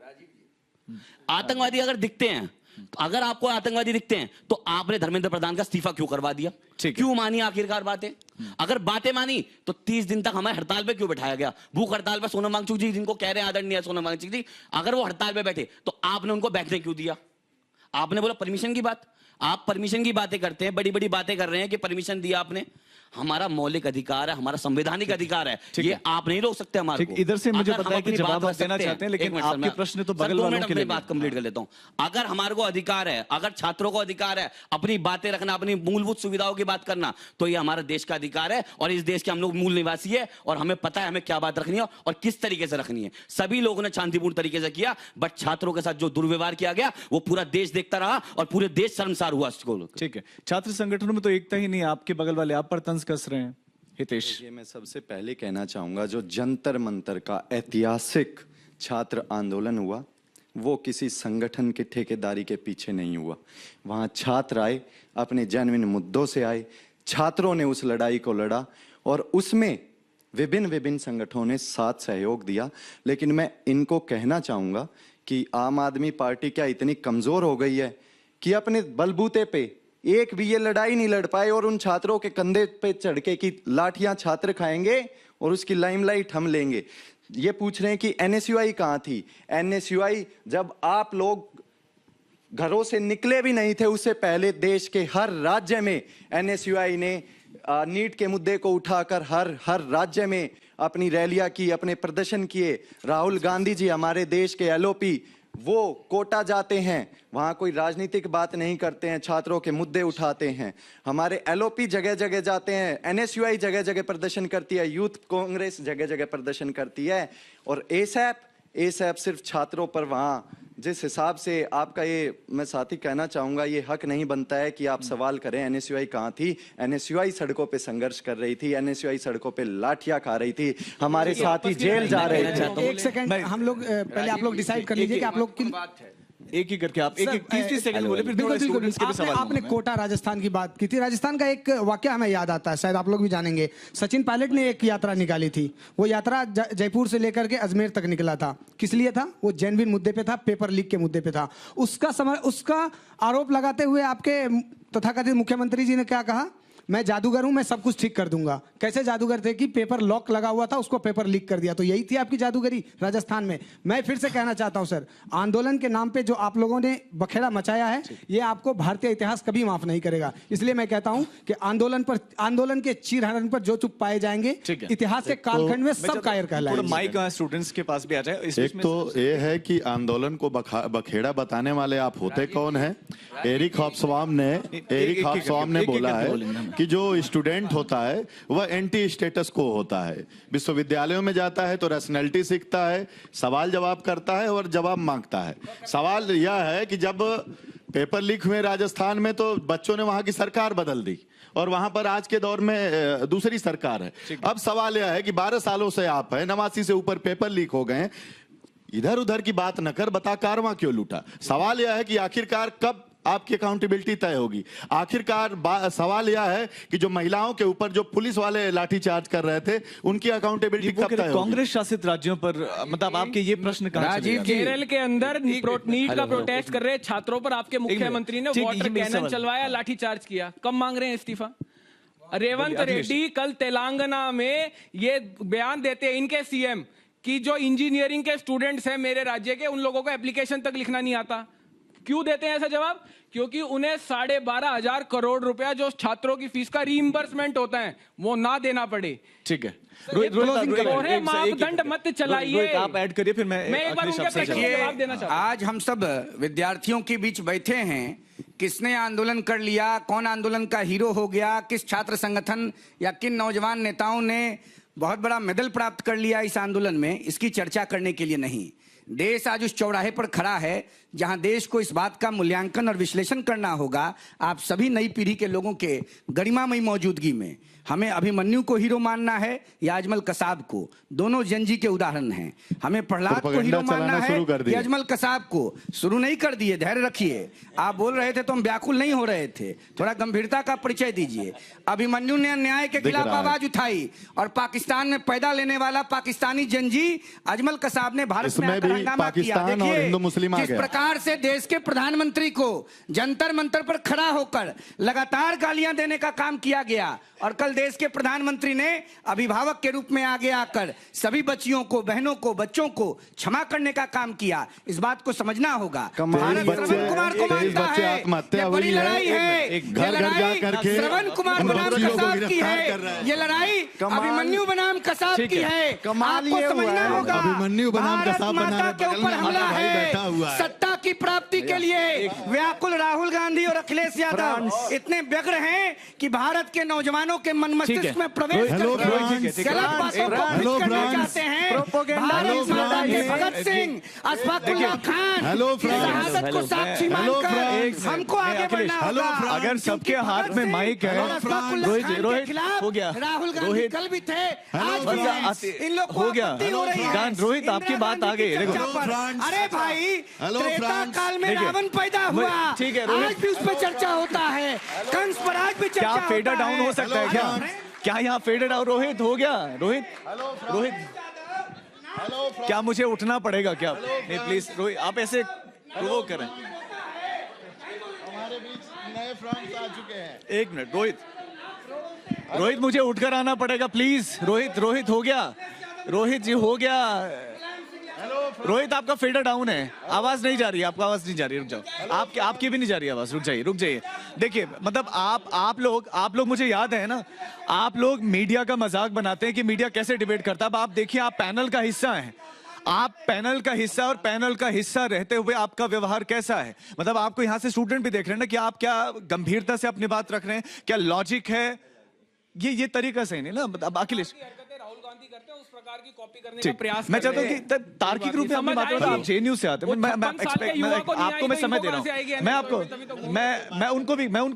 आतंकवादी अगर दिखते हैं, अगर आपको आतंकवादी दिखते हैं तो आपने धर्मेंद्र प्रधान का इस्तीफा क्यों करवा दिया? क्यों मानी आखिरकार बातें? अगर बातें मानी तो 30 दिन तक हमें हड़ताल पे क्यों बैठाया गया? भूख हड़ताल पे सोनम वांगचुक जी, जिनको कह रहे हैं आदरणीय सोनम वांगचुक जी, अगर वो हड़ताल पे बैठे तो आपने उनको बैठने क्यों दिया? आपने बोला परमिशन की बात। आप परमिशन की बातें करते हैं, बड़ी बड़ी बातें कर रहे हैं कि परमिशन दिया आपने। हमारा मौलिक अधिकार है, हमारा संवैधानिक अधिकार है, ये आप नहीं रोक सकते हमारे को। इधर से मुझे अगर पता हम है कि अपनी जवाब बात आप देना रख सकते चाहते हैं, एक लेकिन मिनट सर, आपके मैं- प्रश्न तो सर, बगल 2 वालों मिनट के अपनी लिए बात कंप्लीट कर लेता हूं। अगर हमारे को अधिकार है, अगर छात्रों को अधिकार है अपनी बातें रखना, अपनी मूलभूत सुविधाओं की बात करना, तो ये हमारे देश का अधिकार है और इस देश के हम लोग मूल निवासी है और हमें पता है हमें क्या बात रखनी है और किस तरीके से रखनी है। सभी लोगों ने शांतिपूर्ण तरीके से किया, बट छात्रों के साथ जो दुर्व्यवहार किया गया वो पूरा देश देखता रहा और पूरे देश शर्मसार हुआ इसको। ठीक है, छात्र संगठनों में तो एकता ही नहीं, आपके बगल वाले आप पर तंज कस रहे हैं। हितेश, ये मैं सबसे पहले कहना चाहूंगा, जो जंतर मंतर का ऐतिहासिक छात्र आंदोलन हुआ वो किसी संगठन के ठेकेदारी के पीछे नहीं हुआ। वहां छात्र आए, अपने जेन्युइन मुद्दों से आए, छात्रों ने उस लड़ाई को लड़ा और उसमें विभिन्न विभिन्न संगठनों ने साथ सहयोग दिया। लेकिन मैं इनको कहना चाहूंगा कि आम आदमी पार्टी क्या इतनी कमजोर हो गई है कि अपने बलबूते पे एक भी ये लड़ाई नहीं लड़ पाए और उन छात्रों के कंधे पे चढ़ के कि लाठियां छात्र खाएंगे और उसकी लाइमलाइट हम लेंगे। ये पूछ रहे हैं कि एनएसयूआई कहां थी? एनएसयूआई जब आप लोग घरों से निकले भी नहीं थे उससे पहले देश के हर राज्य में एनएसयूआई ने नीट के मुद्दे को उठाकर हर राज्य में अपनी रैलियां की, अपने प्रदर्शन किए। राहुल गांधी जी हमारे देश के एलओपी, वो कोटा जाते हैं, वहां कोई राजनीतिक बात नहीं करते हैं, छात्रों के मुद्दे उठाते हैं। हमारे एलओपी जगह जगह जाते हैं, एनएसयूआई जगह जगह प्रदर्शन करती है, यूथ कांग्रेस जगह जगह प्रदर्शन करती है और एसएप सिर्फ छात्रों पर वहां जिस हिसाब से आपका ये, मैं साथ ही कहना चाहूंगा, ये हक नहीं बनता है कि आप सवाल करें एनएसयूआई कहां थी। एनएसयूआई सड़कों पे संघर्ष कर रही थी, एनएसयूआई सड़कों पे लाठियां खा रही थी, हमारे साथी जेल जा रहे थे। एक सेकंड, हम लोग पहले आप लोग डिसाइड कर लीजिए कि आप लोग बात है। एक ही करके आप एक 30 सेकंड बोले, फिर थोड़ा स्टूडेंट्स के भी सवाल आपने कोटा राजस्थान की बात की थी। राजस्थान का एक वाकया हमें याद आता है, शायद आप लोग भी जानेंगे। सचिन पायलट ने एक यात्रा निकाली थी, वो यात्रा जयपुर से लेकर के अजमेर तक निकला था। किस लिए था? वो जेन्युइन मुद्दे पे था, पेपर लीक के मुद्दे पे था। उसका आरोप लगाते हुए आपके तथाकथित मुख्यमंत्री जी ने क्या कहा? मैं जादूगर हूं, मैं सब कुछ ठीक कर दूंगा। कैसे जादूगर थे कि पेपर लॉक लगा हुआ था, उसको पेपर लीक कर दिया। तो यही थी आपकी जादूगरी राजस्थान में। मैं फिर से कहना चाहता हूं सर, आंदोलन के नाम पे जो आप लोगों ने बखेड़ा मचाया है, ये आपको भारतीय इतिहास कभी माफ नहीं करेगा। इसलिए मैं कहता हूं कि आंदोलन के चीरहरण पर जो चुप पाए जाएंगे, इतिहास के कालखंड में सब कायर कहलाएंगे। माइक स्टूडेंट्स के पास भी आ जाए। एक तो ये है कि आंदोलन को बखेड़ा बताने वाले आप होते कौन है? एरिक हॉब्सबॉम ने बोला है कि जो स्टूडेंट होता है वह एंटी स्टेटस को होता है। विश्वविद्यालयों में जाता है तो रैशनैलिटी सीखता है, सवाल जवाब करता है और जवाब मांगता है। सवाल यह है कि जब पेपर लीक हुए राजस्थान में तो बच्चों ने वहां की सरकार बदल दी और वहां पर आज के दौर में दूसरी सरकार है। अब सवाल यह है कि 12 सालों से आप है, 89 से ऊपर पेपर लीक हो गए, इधर उधर की बात न कर, बता कारवां क्यों लूटा? सवाल यह है कि आखिरकार कब आपकी अकाउंटेबिलिटी तय होगी? आखिरकार सवाल यह है कि जो महिलाओं के ऊपर जो पुलिस वाले लाठीचार्ज कर रहे थे, उनकी अकाउंटेबिलिटी कब तय होगी? कांग्रेस शासित राज्यों पर मतलब आपके ये प्रश्न कहां राजीव केरल के अंदर नीट का प्रोटेस्ट कर रहे छात्रों पर आपके मुख्यमंत्री ने वाटर कैनन चलवाया, लाठीचार्ज किया। कब मांग रहे हैं इस्तीफा? रेवंत रेड्डी कल तेलंगाना में ये बयान देते हैं, इनके सीएम, कि जो इंजीनियरिंग के स्टूडेंट्स हैं मेरे राज्य के, उन लोगों को एप्लीकेशन तक लिखना नहीं आता। क्यों देते हैं ऐसा जवाब? क्योंकि उन्हें 12,500 करोड़ रुपया जो छात्रों की फीस का रीइंबर्समेंट होता है वो ना देना पड़े। ठीक है, मापदंड मत चलाइए। आप ऐड करिए, फिर मैं एक बार उनके प्रश्न का जवाब देना चाहता हूं। आज हम सब विद्यार्थियों के बीच बैठे हैं, किसने आंदोलन कर लिया, कौन आंदोलन का हीरो हो गया, किस छात्र संगठन या किन नौजवान नेताओं ने बहुत बड़ा मेडल प्राप्त कर लिया इस आंदोलन में, इसकी चर्चा करने के लिए नहीं। देश आज उस चौराहे पर खड़ा है जहां देश को इस बात का मूल्यांकन और विश्लेषण करना होगा, आप सभी नई पीढ़ी के लोगों के गरिमामयी मौजूदगी में, हमें अभिमन्यु को हीरो मानना है या अजमल कसाब को? दोनों जंजी के उदाहरण हैं। हमें प्रहलाद को हीरो मानना है या अजमल कसाब को? शुरू नहीं कर दिए, धैर्य रखिए। आप बोल रहे थे तो हम व्याकुल नहीं हो रहे थे, थोड़ा गंभीरता का परिचय दीजिए। अभिमन्यु ने अन्याय के खिलाफ आवाज उठाई और पाकिस्तान में पैदा लेने वाला पाकिस्तानी जंजी अजमल कसाब ने भारत में हंगामा किया। पाकिस्तान और देखिए, हिंदू मुस्लिम आ जिस गया। प्रकार से देश के प्रधानमंत्री को जंतर मंतर पर खड़ा होकर लगातार गालियां देने का काम किया गया, और कल देश के प्रधानमंत्री ने अभिभावक के रूप में आगे आकर सभी बच्चियों को, बहनों को, बच्चों को क्षमा करने का काम किया। इस बात को समझना होगा। भारत श्रवण कुमार को मानता है, ये बड़ी लड़ाई है, एक घर घर जा करके श्रवण कुमार बनाम कसाब की है, ये लड़ाई अभिमन्यु बनाम कसाब की है। आपको समझना होगा, अभिमन्यु बनाम भारत कसाब माता के ऊपर हमला है। सत्ता की प्राप्ति के लिए व्याकुल राहुल गांधी और अखिलेश यादव इतने व्यग्र हैं कि भारत के नौजवानों के मन मस्तिष्क में प्रवेश करके गलत बातों को फिट करना चाहते हैं। भारत माता के भगत सिंह, अशफाकुल्लाह खान की शहादत को साक्षी मानकर हमको आगे बढ़ना होगा। अगर सबके हाथ में माइक है, रोहित हो गया, राहुल गांधी कल भी थे, आज भी हैं। इन लोग हो गया। रोहित आपकी बात आ गई। देखो, अरे भाई, त्रेता काल में रावण पैदा हुआ, ठीक है, आज भी उस पर चर्चा होता है। कंस पर आज भी चर्चा होता है। क्या फेडर डाउन हो सकता है? क्या यहाँ फेडर डाउन? रोहित हो गया। रोहित क्या मुझे उठना पड़ेगा क्या? नहीं प्लीज रोहित, आप ऐसे प्रोवोक करें। हमारे बीच नए फ्रंट्स आ चुके हैं। एक मिनट रोहित मुझे उठकर आना पड़ेगा प्लीज। रोहित हो गया। रोहित जी हो गया। रोहित आपका फेडर डाउन है, आवाज नहीं जा रही है, आपका आवाज नहीं जा रही, रुक जाओ। आपकी भी नहीं जा रही आवाज, रुक जाइए। देखिए, मतलब आप लोग मुझे याद है ना, आप लोग मीडिया का मजाक बनाते हैं कि मीडिया कैसे डिबेट करता है। अब आप देखिए, आप पैनल का हिस्सा हैं, आप पैनल का हिस्सा और पैनल का हिस्सा रहते हुए आपका व्यवहार कैसा है। मतलब आपको यहाँ से स्टूडेंट भी देख रहे हैं ना कि आप क्या गंभीरता से अपनी बात रख रहे हैं, क्या लॉजिक है, ये तरीका सही नहीं ना। मतलब अखिलेश राहुल गांधी करते हैं उस प्रकार की कॉपी करने का ठीक, प्रयास मैं चाहता हूँ कि तार्किक रूप में अपनी बात करो। आप जेएनयू से आते हैं, आपको मैं समय दे रहा हूँ। मैं उनको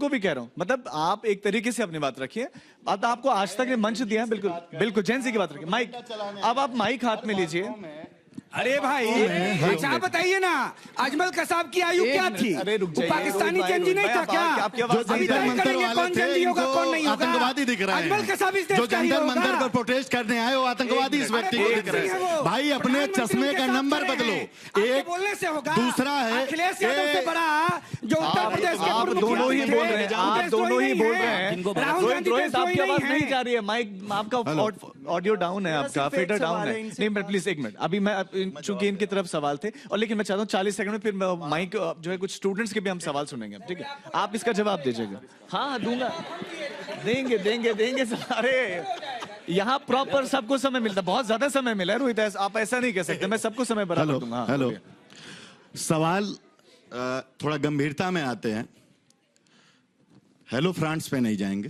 भी कह रहा हूँ, मतलब आप एक तरीके से अपनी बात रखिए। आपको आज तक ने मंच दिया है, बिल्कुल जेएनसी की बात रखिए। माइक, अब आप माइक हाथ में लीजिए। अरे भाई, अच्छा बताइए ना, अजमल कसाब की आयु क्या थी? पाकिस्तानी जंजी नहीं था क्या? अभी तय करेंगे कौन जंजी होगा कौन नहीं होगा। आतंकवादी दिख रहा है। अजमल कसाब इस देश जो का ही जंतर होगा। मंतर पर प्रोटेस्ट करने आए वो आतंकवादी इस व्यक्ति को दिख रहे हैं। भाई, अपने चश्मे का नंबर बदलो। एक बोलने से होगा। दूसरा है अखिलेश यादव से बड़ा जो उत्तर प्रदेश के आप दोनों ही बोल रहे हैं, आप दोनों ही बोल रहे हैं। रोहित, आपकी आवाज नहीं जा रही है, माइक आपका ऑडियो डाउन है, आपका फेडर डाउन है। नहीं, प्लीज एक मिनट, अभी मैं चूंकि इनकी तरफ सवाल थे, और लेकिन मैं चाहता हूँ 40 सेकंड में फिर माइक जो है कुछ स्टूडेंट्स के भी हम सवाल सुनेंगे, ठीक है? आप इसका जवाब दीजिएगा। हाँ दूंगा, देंगे सारे। यहाँ प्रॉपर सबको समय मिलता है, बहुत ज्यादा समय मिला है रोहित, आप ऐसा नहीं कह सकते। मैं सबको समय बराबर दूंगा। हेलो, सवाल थोड़ा गंभीरता में आते हैं। हेलो फ्रांस पे नहीं जाएंगे।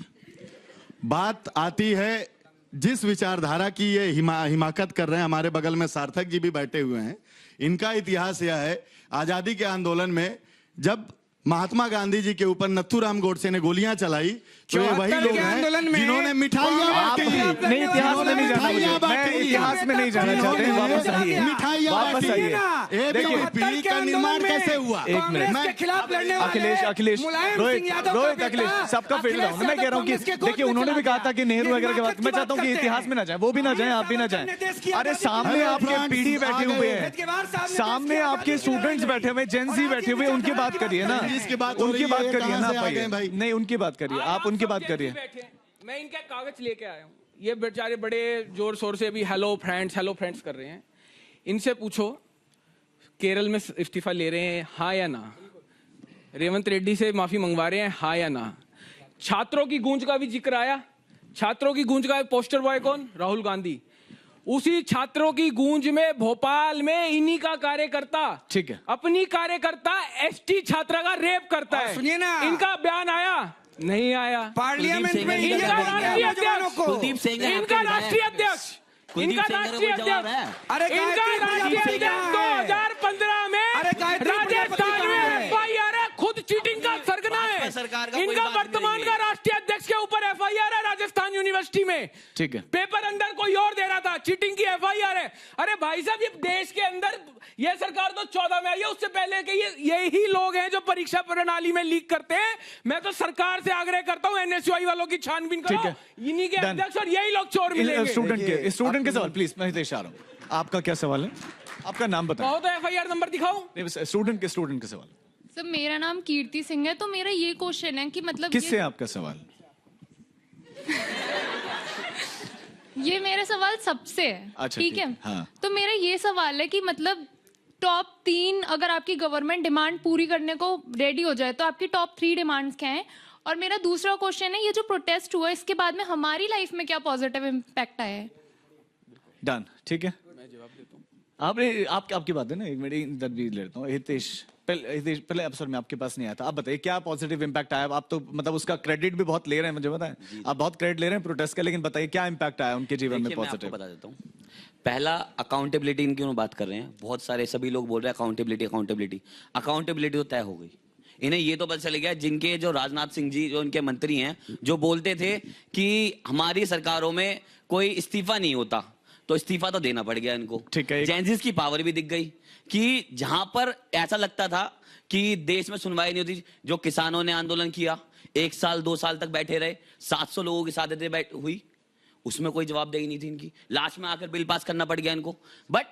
बात आती है जिस विचारधारा की ये हिमाकत कर रहे हैं, हमारे बगल में सार्थक जी भी बैठे हुए हैं। इनका इतिहास यह है, आजादी के आंदोलन में जब महात्मा गांधी जी के ऊपर नथुराम गोडसे ने गोलियां चलाई, तो ये वही लोग हैं जिन्होंने मिठाइयां बांटी। नहीं, इतिहास में नहीं जाना मुझे, मैं इतिहास में नहीं जाना चाहते हैं। वापस आइए, वापस आइए। देखिए का निर्माण कैसे हुआ। एक मिनट, के खिलाफ लड़ने अखिलेश, रोहित, अखिलेश, सबका फेल डाउन। मैं कह रहा हूँ कि देखिए, उन्होंने भी कहा था कि नेहरू वगैरह के बाद, मैं चाहता हूँ कि इतिहास में ना जाए, वो भी ना जाए, आप भी ना जाए। अरे सामने आपके पीढ़ी बैठे हुए हैं, सामने आपके स्टूडेंट्स बैठे हुए, जेनजी बैठे हुए, उनकी बात करिए ना, उनकी बात करिए ना भाई। नहीं, उनकी बात करिए, आप उनकी बात करिए। मैं इनके कागज लेके आया हूँ, ये बेचारे बड़े जोर शोर से अभी हेलो फ्रेंड्स कर रहे हैं। इनसे पूछो, केरल में इस्तीफा ले रहे हैं, हाँ या ना? रेवंत रेड्डी से माफी मंगवा रहे हैं, हाँ या ना? छात्रों की गूंज का भी जिक्र आया। छात्रों की गूंज का पोस्टर बॉय कौन? राहुल गांधी। उसी छात्रों की गूंज में भोपाल में इन्हीं का कार्यकर्ता, ठीक है, अपनी कार्यकर्ता एसटी छात्रा का रेप करता है। सुनिए ना, इनका बयान आया नहीं आया? पार्लियामेंट में इनका राष्ट्रीय अध्यक्ष, इनका राष्ट्रीय अध्यक्ष 2015 में राजस्थान में एफआईआर है, खुद चीटिंग का सरगना है। इनका वर्तमान का राष्ट्रीय अध्यक्ष के ऊपर एफआईआर है राजस्थान यूनिवर्सिटी में, ठीक है। पेपर अंदर कोई और दे रहा था, चीटिंग की एफआईआर है। अरे भाई साहब, ये देश के अंदर, ये सरकार तो 14 में आई है, उससे पहले के यही लोग हैं जो परीक्षा प्रणाली में लीक करते हैं। मैं तो सरकार से आग्रह करता हूं, एनएसयूआई वालों की छानबीन करो, इन्हीं के अध्यक्ष और यही लोग चोर मिलेंगे। स्टूडेंट के सवाल प्लीज, मैं इधर इशारा हूं। आपका क्या सवाल है? आपका नाम बताएं। बहुत FIR नंबर दिखाओ। स्टूडेंट के सवाल। सर मेरा नाम कीर्ति सिंह है। तो मेरा ये क्वेश्चन है कि मतलब किससे आपका सवाल? ये मेरा सवाल सबसे है। अच्छा, ठीक है। हाँ। तो मेरा ये सवाल है कि मतलब टॉप 3 अगर आपकी गवर्नमेंट डिमांड पूरी करने को रेडी हो जाए तो आपकी टॉप 3 डिमांड्स क्या हैं? और मेरा दूसरा क्वेश्चन है, ये जो प्रोटेस्ट हुआ इसके बाद में हमारी लाइफ में क्या पॉजिटिव इम्पैक्ट आया है? डन, ठीक है। मैं जवाब देता हूँ। आपने आपकी बात है ना, एक मिनट इधर भी लेता हूँ। हितेश पहले अवसर में आपके पास नहीं आया था, आप बताइए क्या पॉजिटिव इम्पैक्ट आया? आप तो मतलब उसका क्रेडिट भी बहुत ले रहे हैं, मुझे बताएं। आप बहुत क्रेडिट ले रहे हैं प्रोटेस्ट का, लेकिन बताइए क्या इम्पैक्ट आया उनके जीवन में पॉजिटिव? बता देता हूँ। पहला, अकाउंटेबिलिटी इनकी उन्होंने बात कर रहे हैं, बहुत सारे सभी लोग बोल रहे हैं अकाउंटेबिलिटी तो तय हो गई। इन्हें ये तो पता चल गया, जिनके जो राजनाथ सिंह जी जो इनके मंत्री हैं, जो बोलते थे कि हमारी सरकारों में कोई इस्तीफा नहीं होता, तो इस्तीफा तो देना पड़ गया इनको। ठीक है। जेंजिस की पावर भी दिख गई कि जहां पर ऐसा लगता था कि देश में सुनवाई नहीं होती, जो किसानों ने आंदोलन किया 1 साल 2 साल तक बैठे रहे, 700 लोगों की शादी हुई, उसमें कोई जवाबदेही नहीं थी इनकी। लास्ट में आकर बिल पास करना पड़ गया इनको। But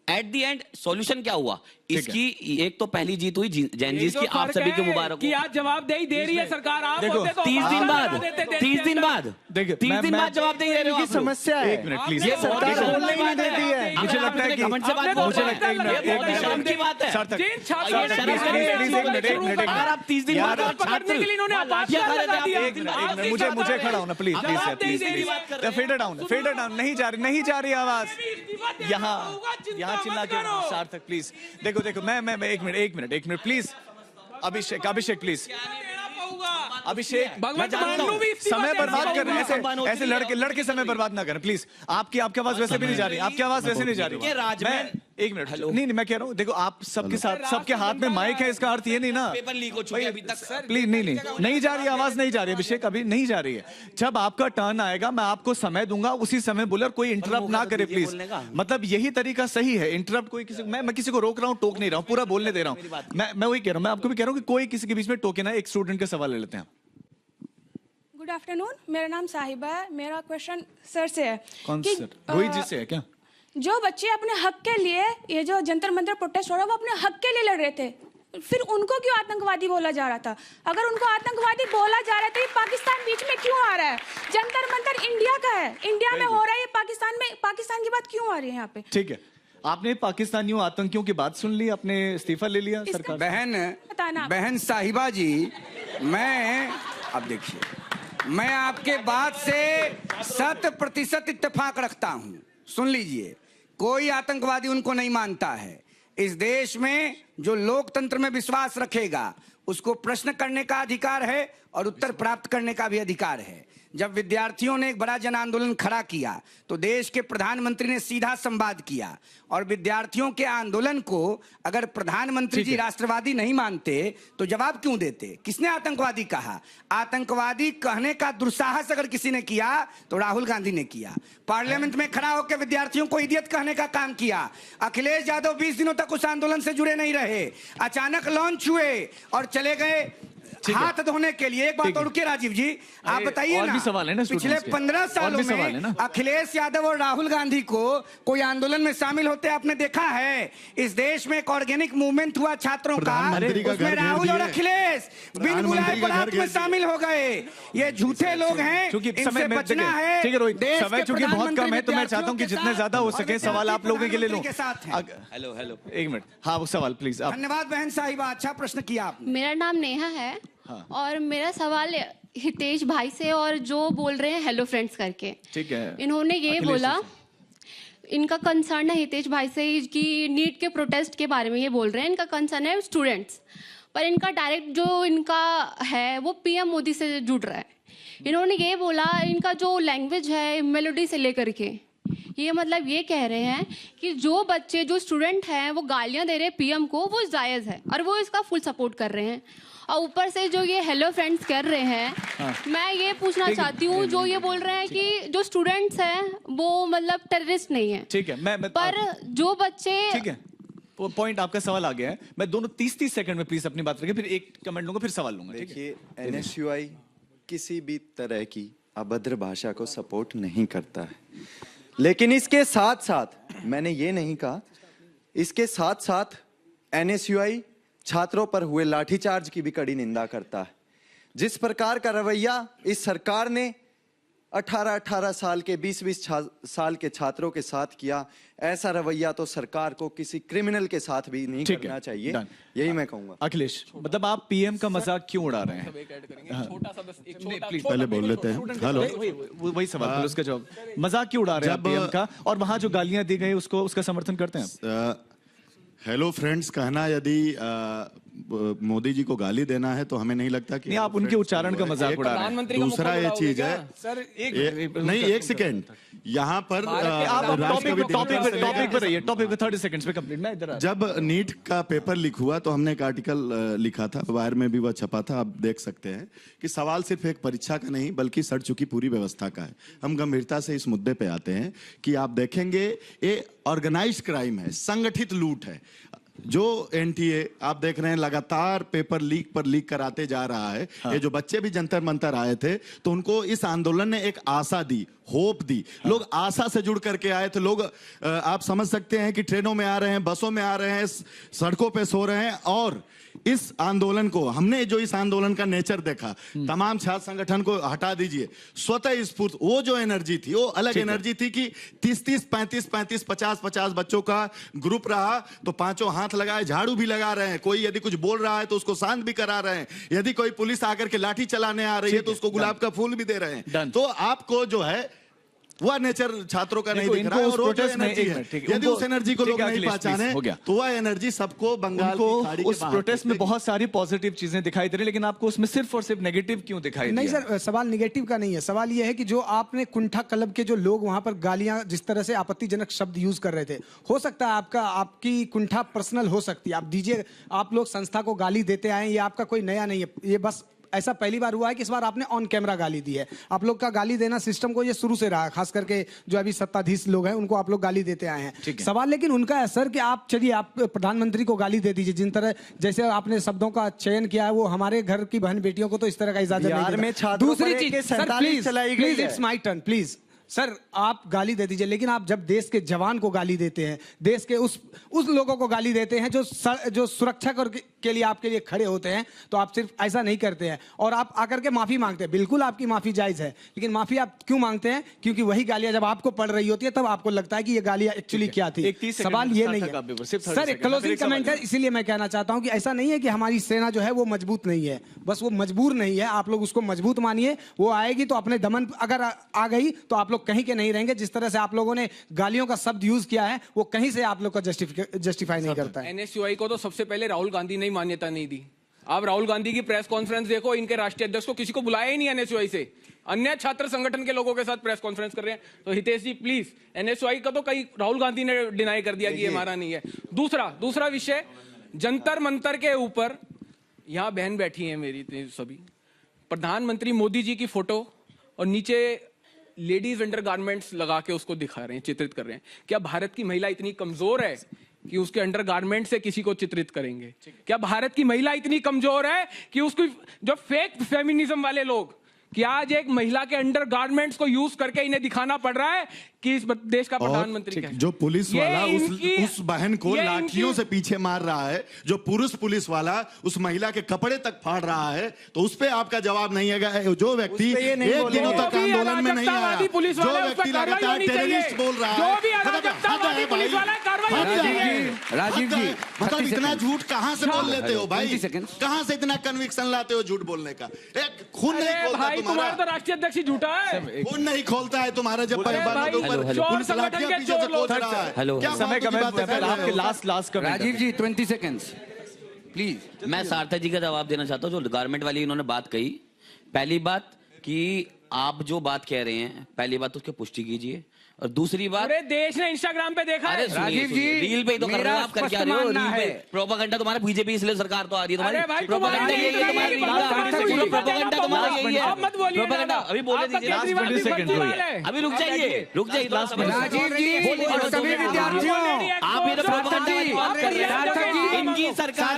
at the end solution क्या हुआ इसकी? एक तो पहली जीत हुई जैनजीस की, आप सभी को मुबारक हो कि आज जवाबदेही दे रही है सरकार। आप देखो, होते तो 30 दिन बाद 30 दिन बाद देखिए 30 दिन बाद जवाबदेही दे रहे हो आप लोग। समस्या है। एक मिनट प्लीज, ये सरकार बोलने ही नहीं देती है। मुझे लगता है कि घमंड से बात मुझे लगता है शर्म की बात है। सार्थक, जिन छात्रों ने अगर आप 30 दिन बाद पकड़ने के लिए इन्होंने आपातकाल लगा दिया। मुझे खड़ा होना प्लीज फेडर डाउन नहीं जा रही आवाज यहाँ चिल्ला के सार्थक प्लीज। देखो मैं एक minute please. Abhishek please. Abhishek समय बर्बाद कर रहे हैं, ऐसे लड़के समय बर्बाद ना करें प्लीज। आपकी आवाज वैसे भी नहीं जा रही, आपकी आवाज वैसे नहीं जा रही। मैं एक मिनट, नहीं मैं कह रहा हूँ, देखो आप सबके साथ, सबके हाथ में माइक है, इसका अर्थ ये नहीं ना पेपर लीक हो चुके अभी तक। प्लीज नहीं जा रही आवाज, नहीं जा रही अभिषेक, अभी नहीं जा रही है। जब आपका टर्न आएगा मैं आपको समय दूंगा, उसी समय बोले, और कोई इंटरप्ट ना करे प्लीज। मतलब यही तरीका सही है, इंटरप्ट कोई किसी, मैं किसी को रोक रहा हूँ, टोक नहीं रहा हूँ, पूरा बोलने दे रहा हूँ। मैं वही कह रहा हूँ, मैं आपको भी कह रहा हूँ कि कोई किसी के बीच में टोके ना। एक स्टूडेंट का सवाल ले लेते हैं। गुड आफ्टरनून, मेरा नाम साहिबा है। मेरा क्वेश्चन सर से है। कौन सर? रोहित जी से है क्या? जो बच्चे अपने हक के लिए, ये जो जंतर मंतर प्रोटेस्ट हो रहा है, वो अपने हक के लिए लड़ रहे थे, फिर उनको क्यों आतंकवादी बोला जा रहा था? अगर उनको आतंकवादी बोला जा रहा है तो ये पाकिस्तान बीच में क्यों आ रहा है? जंतर मंतर इंडिया का है, इंडिया में हो रहा है, ये पाकिस्तान की बात क्यों आ रही है यहाँ पे? ठीक है, आपने पाकिस्तानियों आतंकियों की बात सुन ली, आपने इस्तीफा ले लिया सरकार। बहन साहिबा जी, अब देखिए, मैं आपके बात से 100% इत्तेफाक रखता हूं। सुन लीजिए, कोई आतंकवादी उनको नहीं मानता है। इस देश में जो लोकतंत्र में विश्वास रखेगा उसको प्रश्न करने का अधिकार है और उत्तर प्राप्त करने का भी अधिकार है। जब विद्यार्थियों ने एक बड़ा जन आंदोलन खड़ा किया तो देश के प्रधानमंत्री ने सीधा संवाद किया, और विद्यार्थियों के आंदोलन को अगर प्रधानमंत्री जी राष्ट्रवादी नहीं मानते तो जवाब क्यों देते? किसने आतंकवादी कहा? आतंकवादी कहने का दुस्साहस अगर किसी ने किया तो राहुल गांधी ने किया। पार्लियामेंट में खड़ा होकर विद्यार्थियों को इडियट कहने का काम किया। अखिलेश यादव 20 दिनों तक उस आंदोलन से जुड़े नहीं रहे, अचानक लॉन्च हुए और चले गए हाथ धोने के लिए। एक बात और रुकिए राजीव जी, आप बताइए ना, पिछले 15 सालों में अखिलेश यादव और राहुल गांधी को कोई आंदोलन में शामिल होते आपने देखा है? इस देश में एक ऑर्गेनिक मूवमेंट हुआ छात्रों का, उसमें राहुल और अखिलेश बिन बुलाए बारात में शामिल हो गए। ये झूठे लोग हैं, इनसे बचना है। समय चूंकि बहुत कम है तो मैं चाहता हूँ कि जितने ज्यादा हो सके सवाल आप लोगों के लिए लूं। हेलो एक मिनट, हाँ वो सवाल प्लीज। धन्यवाद बहन साहिबा, अच्छा प्रश्न किया आपने। मेरा नाम नेहा है। और मेरा सवाल हितेश भाई से, और जो बोल रहे हैं हेलो फ्रेंड्स करके, ठीक है, इन्होंने ये बोला, इनका कंसर्न है हितेश भाई से कि नीट के प्रोटेस्ट के बारे में ये बोल रहे हैं, इनका कंसर्न है स्टूडेंट्स, पर इनका डायरेक्ट जो इनका है वो पीएम मोदी से जुड़ रहा है। इन्होंने ये बोला, इनका जो लैंग्वेज है मेलोडी से लेकर के, ये मतलब ये कह रहे हैं कि जो बच्चे, जो स्टूडेंट हैं वो गालियां दे रहे हैं पीएम को, वो जायज है और वो इसका फुल सपोर्ट कर रहे हैं। और ऊपर से जो ये हेलो फ्रेंड्स कर रहे हैं, मैं ये पूछना चाहती हूँ, जो ये बोल रहे हैं कि जो स्टूडेंट्स हैं वो मतलब टेररिस्ट नहीं है, ठीक है, पर जो बच्चे, ठीक है, वो पॉइंट आपका सवाल आ गया है। मैं दोनों 30 सेकंड में प्लीज अपनी बात रखिए, फिर एक कमेंट लूंगा, फिर सवाल लूंगा। देखिए, NSUI किसी भी तरह की अभद्र भाषा को सपोर्ट नहीं करता है, लेकिन इसके साथ साथ मैंने ये नहीं कहा इसके साथ साथ एनएसयूआई छात्रों पर हुए लाठीचार्ज की भी कड़ी निंदा करता है। जिस प्रकार का रवैया इस सरकार ने 18-18 साल के 20-20 साल के छात्रों के साथ किया, ऐसा रवैया तो सरकार को किसी क्रिमिनल के साथ भी नहीं करना चाहिए। यही मैं कहूंगा। अखिलेश, मतलब आप पीएम का मजाक क्यों उड़ा रहे हैं? प्लीज पहले बोल लेते हैं। हेलो, वही सवाल, उसका जवाब। मजाक क्यों उड़ा रहे हैं पीएम का, और वहां जो गालियां दी गई उसको, उसका समर्थन करते हैं? हेलो फ्रेंड्स कहना यदि मोदी जी को गाली देना है तो हमें नहीं लगता कि नहीं, आप उनके उच्चारण का मजाक उड़ा रहे हैं। दूसरा ये चीज है सर, नहीं एक सेकेंड, यहाँ पर टॉपिक पर रहिए, टॉपिक पे 30 सेकंड्स पे कंप्लीट। मैं इधर जब नीट का पेपर लीक हुआ तो हमने एक आर्टिकल लिखा था, वायर में भी वह छपा था, आप देख सकते हैं कि सवाल सिर्फ एक परीक्षा का नहीं बल्कि सड़ चुकी पूरी व्यवस्था का है। हम गंभीरता से इस मुद्दे पे आते हैं कि आप देखेंगे ये ऑर्गेनाइज्ड क्राइम है, संगठित लूट है। जो एनटीए आप देख रहे हैं लगातार पेपर लीक पर लीक कराते जा रहा है। ये जो बच्चे भी जंतर मंतर आए थे तो उनको इस आंदोलन ने एक आशा दी, होप दी। लोग आशा से जुड़ करके आए थे। लोग आप समझ सकते हैं कि ट्रेनों में आ रहे हैं, बसों में आ रहे हैं, सड़कों पे सो रहे हैं। और इस आंदोलन को हमने जो इस आंदोलन का नेचर देखा, तमाम छात्र संगठन को हटा दीजिए, स्वतः स्फूर्त वो जो एनर्जी थी वो अलग एनर्जी थी कि 30-30, 35-35, 50-50 बच्चों का ग्रुप रहा तो पांचों हाथ लगाए, झाड़ू भी लगा रहे हैं। कोई यदि कुछ बोल रहा है तो उसको शांत भी करा रहे हैं। यदि कोई पुलिस आकर के लाठी चलाने आ रही है तो उसको गुलाब का फूल भी दे रहे हैं। तो आपको जो है वह नेचर छात्रों का नहीं दिख रहा है। और वो जो एनर्जी है, यदि उस एनर्जी को लोग नहीं पहचाने तो वह एनर्जी सबको बंगाल की खाड़ी उस प्रोटेस्ट में बहुत सारी पॉजिटिव चीजें दिखाई दे रही, लेकिन आपको उसमें सिर्फ और सिर्फ नेगेटिव क्यों दिखाई नहीं सर, सवाल नेगेटिव का नहीं है। सवाल यह है कि जो आपने कुंठा क्लब के जो लोग वहां पर गालियां जिस तरह से आपत्तिजनक शब्द यूज कर रहे थे, हो सकता है आपकी कुंठा पर्सनल हो सकती है, आप दीजिए। आप लोग संस्था को गाली देते आए, ये आपका कोई नया नहीं है। ये बस ऐसा पहली बार हुआ है कि इस बार आपने ऑन कैमरा गाली दी है। आप लोग का गाली देना सिस्टम को ये शुरू से रहा है, खास करके जो अभी सत्ताधीश लोग हैं उनको आप लोग गाली देते आए हैं। सवाल लेकिन उनका है सर कि आप चलिए आप प्रधानमंत्री को गाली दे दीजिए, जिन तरह जैसे आपने शब्दों का चयन किया है वो हमारे घर की बहन बेटियों को तो इस तरह का इजाजत नहीं देता। दूसरी चीज sir, please it's my turn, please sir आप गाली दे दीजिए, लेकिन आप जब देश के जवान को गाली देते हैं, देश के उस लोगों को गाली देते हैं जो सुरक्षा के लिए आपके लिए खड़े होते हैं, तो आप सिर्फ ऐसा नहीं करते हैं और आप आकर के माफी मांगते हैं। बिल्कुल आपकी माफी जायज है, लेकिन माफी आप क्यों मांगते हैं? क्योंकि वही गालियां जब आपको पड़ रही होती है तब आपको लगता है कि ये गालियां एक्चुअली क्या थी। सवाल ये नहीं है सर, एक क्लोजिंग कमेंट है, इसीलिए मैं कहना चाहता हूं कि ऐसा नहीं है कि हमारी सेना जो है वो मजबूत नहीं है, बस वो मजबूर नहीं है। आप लोग उसको मजबूत मानिए, वो आएगी तो अपने दमन अगर आ गई तो आप लोग कहीं के नहीं रहेंगे। जिस तरह से आप लोगों ने गालियों का शब्द यूज किया है वो कहीं से आप लोग का जस्टिफाई नहीं करता है। एनएसयूआई को तो सबसे पहले राहुल गांधी ने मान्यता नहीं दी। आप राहुल गांधी की प्रेस कॉन्फ्रेंस देखो, इनके राष्ट्रीय अध्यक्ष को किसी को बुलाया ही नहीं एनएसयूआई से, अन्य छात्र संगठन के लोगों के साथ प्रेस कॉन्फ्रेंस कर रहे हैं। तो हितेश जी प्लीज, एनएसयूआई का तो कई राहुल गांधी ने डिनाई कर दिया कि ये हमारा नहीं है। दूसरा विषय, जंतर मंतर के ऊपर यहां बहन बैठी है मेरी सभी, प्रधानमंत्री मोदी जी की फोटो और नीचे लेडीज अंडरगारमेंट्स लगा के उसको दिखा रहे हैं, चित्रित कर रहे हैं। क्या भारत की महिला इतनी कमजोर है कि उसके अंडरगारमेंट से किसी को चित्रित करेंगे? क्या भारत की महिला इतनी कमजोर है कि उसको जो फेक फेमिनिज्म वाले लोग, कि आज एक महिला के अंडरगारमेंट्स को यूज करके इन्हें दिखाना पड़ रहा है कि इस देश का प्रधानमंत्री क्या है? जो पुलिस वाला उस बहन को लाठियों से पीछे मार रहा है, जो पुलिस वाला उस महिला के कपड़े तक फाड़ रहा है, तो उस पे आपका जवाब नहीं है। जो व्यक्ति एक दिनों तक आंदोलन में नहीं आया, जो व्यक्ति लगातार टेररिस्ट बोल रहा है, राजीव जी मतलब इतना झूठ कहां से बोल लेते हो भाई? कहां से इतना कन्विक्शन लाते हो झूठ बोलने का? एक खून नहीं खोलता तुम्हारा तो राष्ट्रीय अध्यक्ष ही झूठा है, खून नहीं खोलता है तुम्हारा जब राजीव जी 20 सेकेंड्स प्लीज। मैं सार्थक जी का जवाब देना चाहता हूँ। जो गारमेंट वाली इन्होंने बात कही, पहली बात कि आप जो बात कह रहे हैं, पहली बात उसकी पुष्टि कीजिए, और दूसरी बात पूरे देश ने इंस्टाग्राम पे देखा है। राजीव जी रील पे तो कर रहे हो आप, करके आ रहे हो रील पे प्रोपेगेंडा तुम्हारा बीजेपी, इसलिए सरकार तो आ रही है तुम्हारी। प्रोपेगेंडा यही है तुम्हारी, प्रोपेगेंडा तुम्हारा यही है। मत बोलिए प्रोपेगेंडा अभी बोले दीजिए, अभी रुक जाइए राजीव जी सभी विद्यार्थियों, आप ये प्रोपेगेंडा इनकी सरकार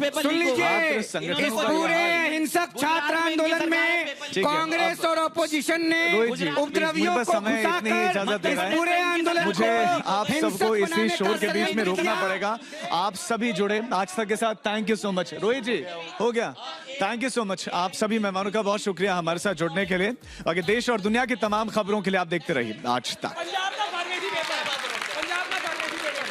में पेपर सुन लीक हो। लीजिए, संगठनों इस का पूरे यहाँ- हिंसक छात्र आंदोलन में ठीक है, कांग्रेस और अपोजिशन ने रोहित जी, उपद्रवियों मुझे को समय इतनी ही इजाजत घुसाकर दे इस रहा है। पूरे आंदोलन मुझे को आप हिंसक सबको इसी बनाने शोर का के बीच में षड्यंत्र रोकना किया। पड़ेगा। आप सभी जुड़े आज तक के साथ, thank you so much. Rohit ji हो गया, थैंक यू सो मच। आप सभी मेहमानों का बहुत शुक्रिया हमारे साथ जुड़ने के लिए। आगे देश और दुनिया की तमाम खबरों के लिए आप देखते रहिए आज तक।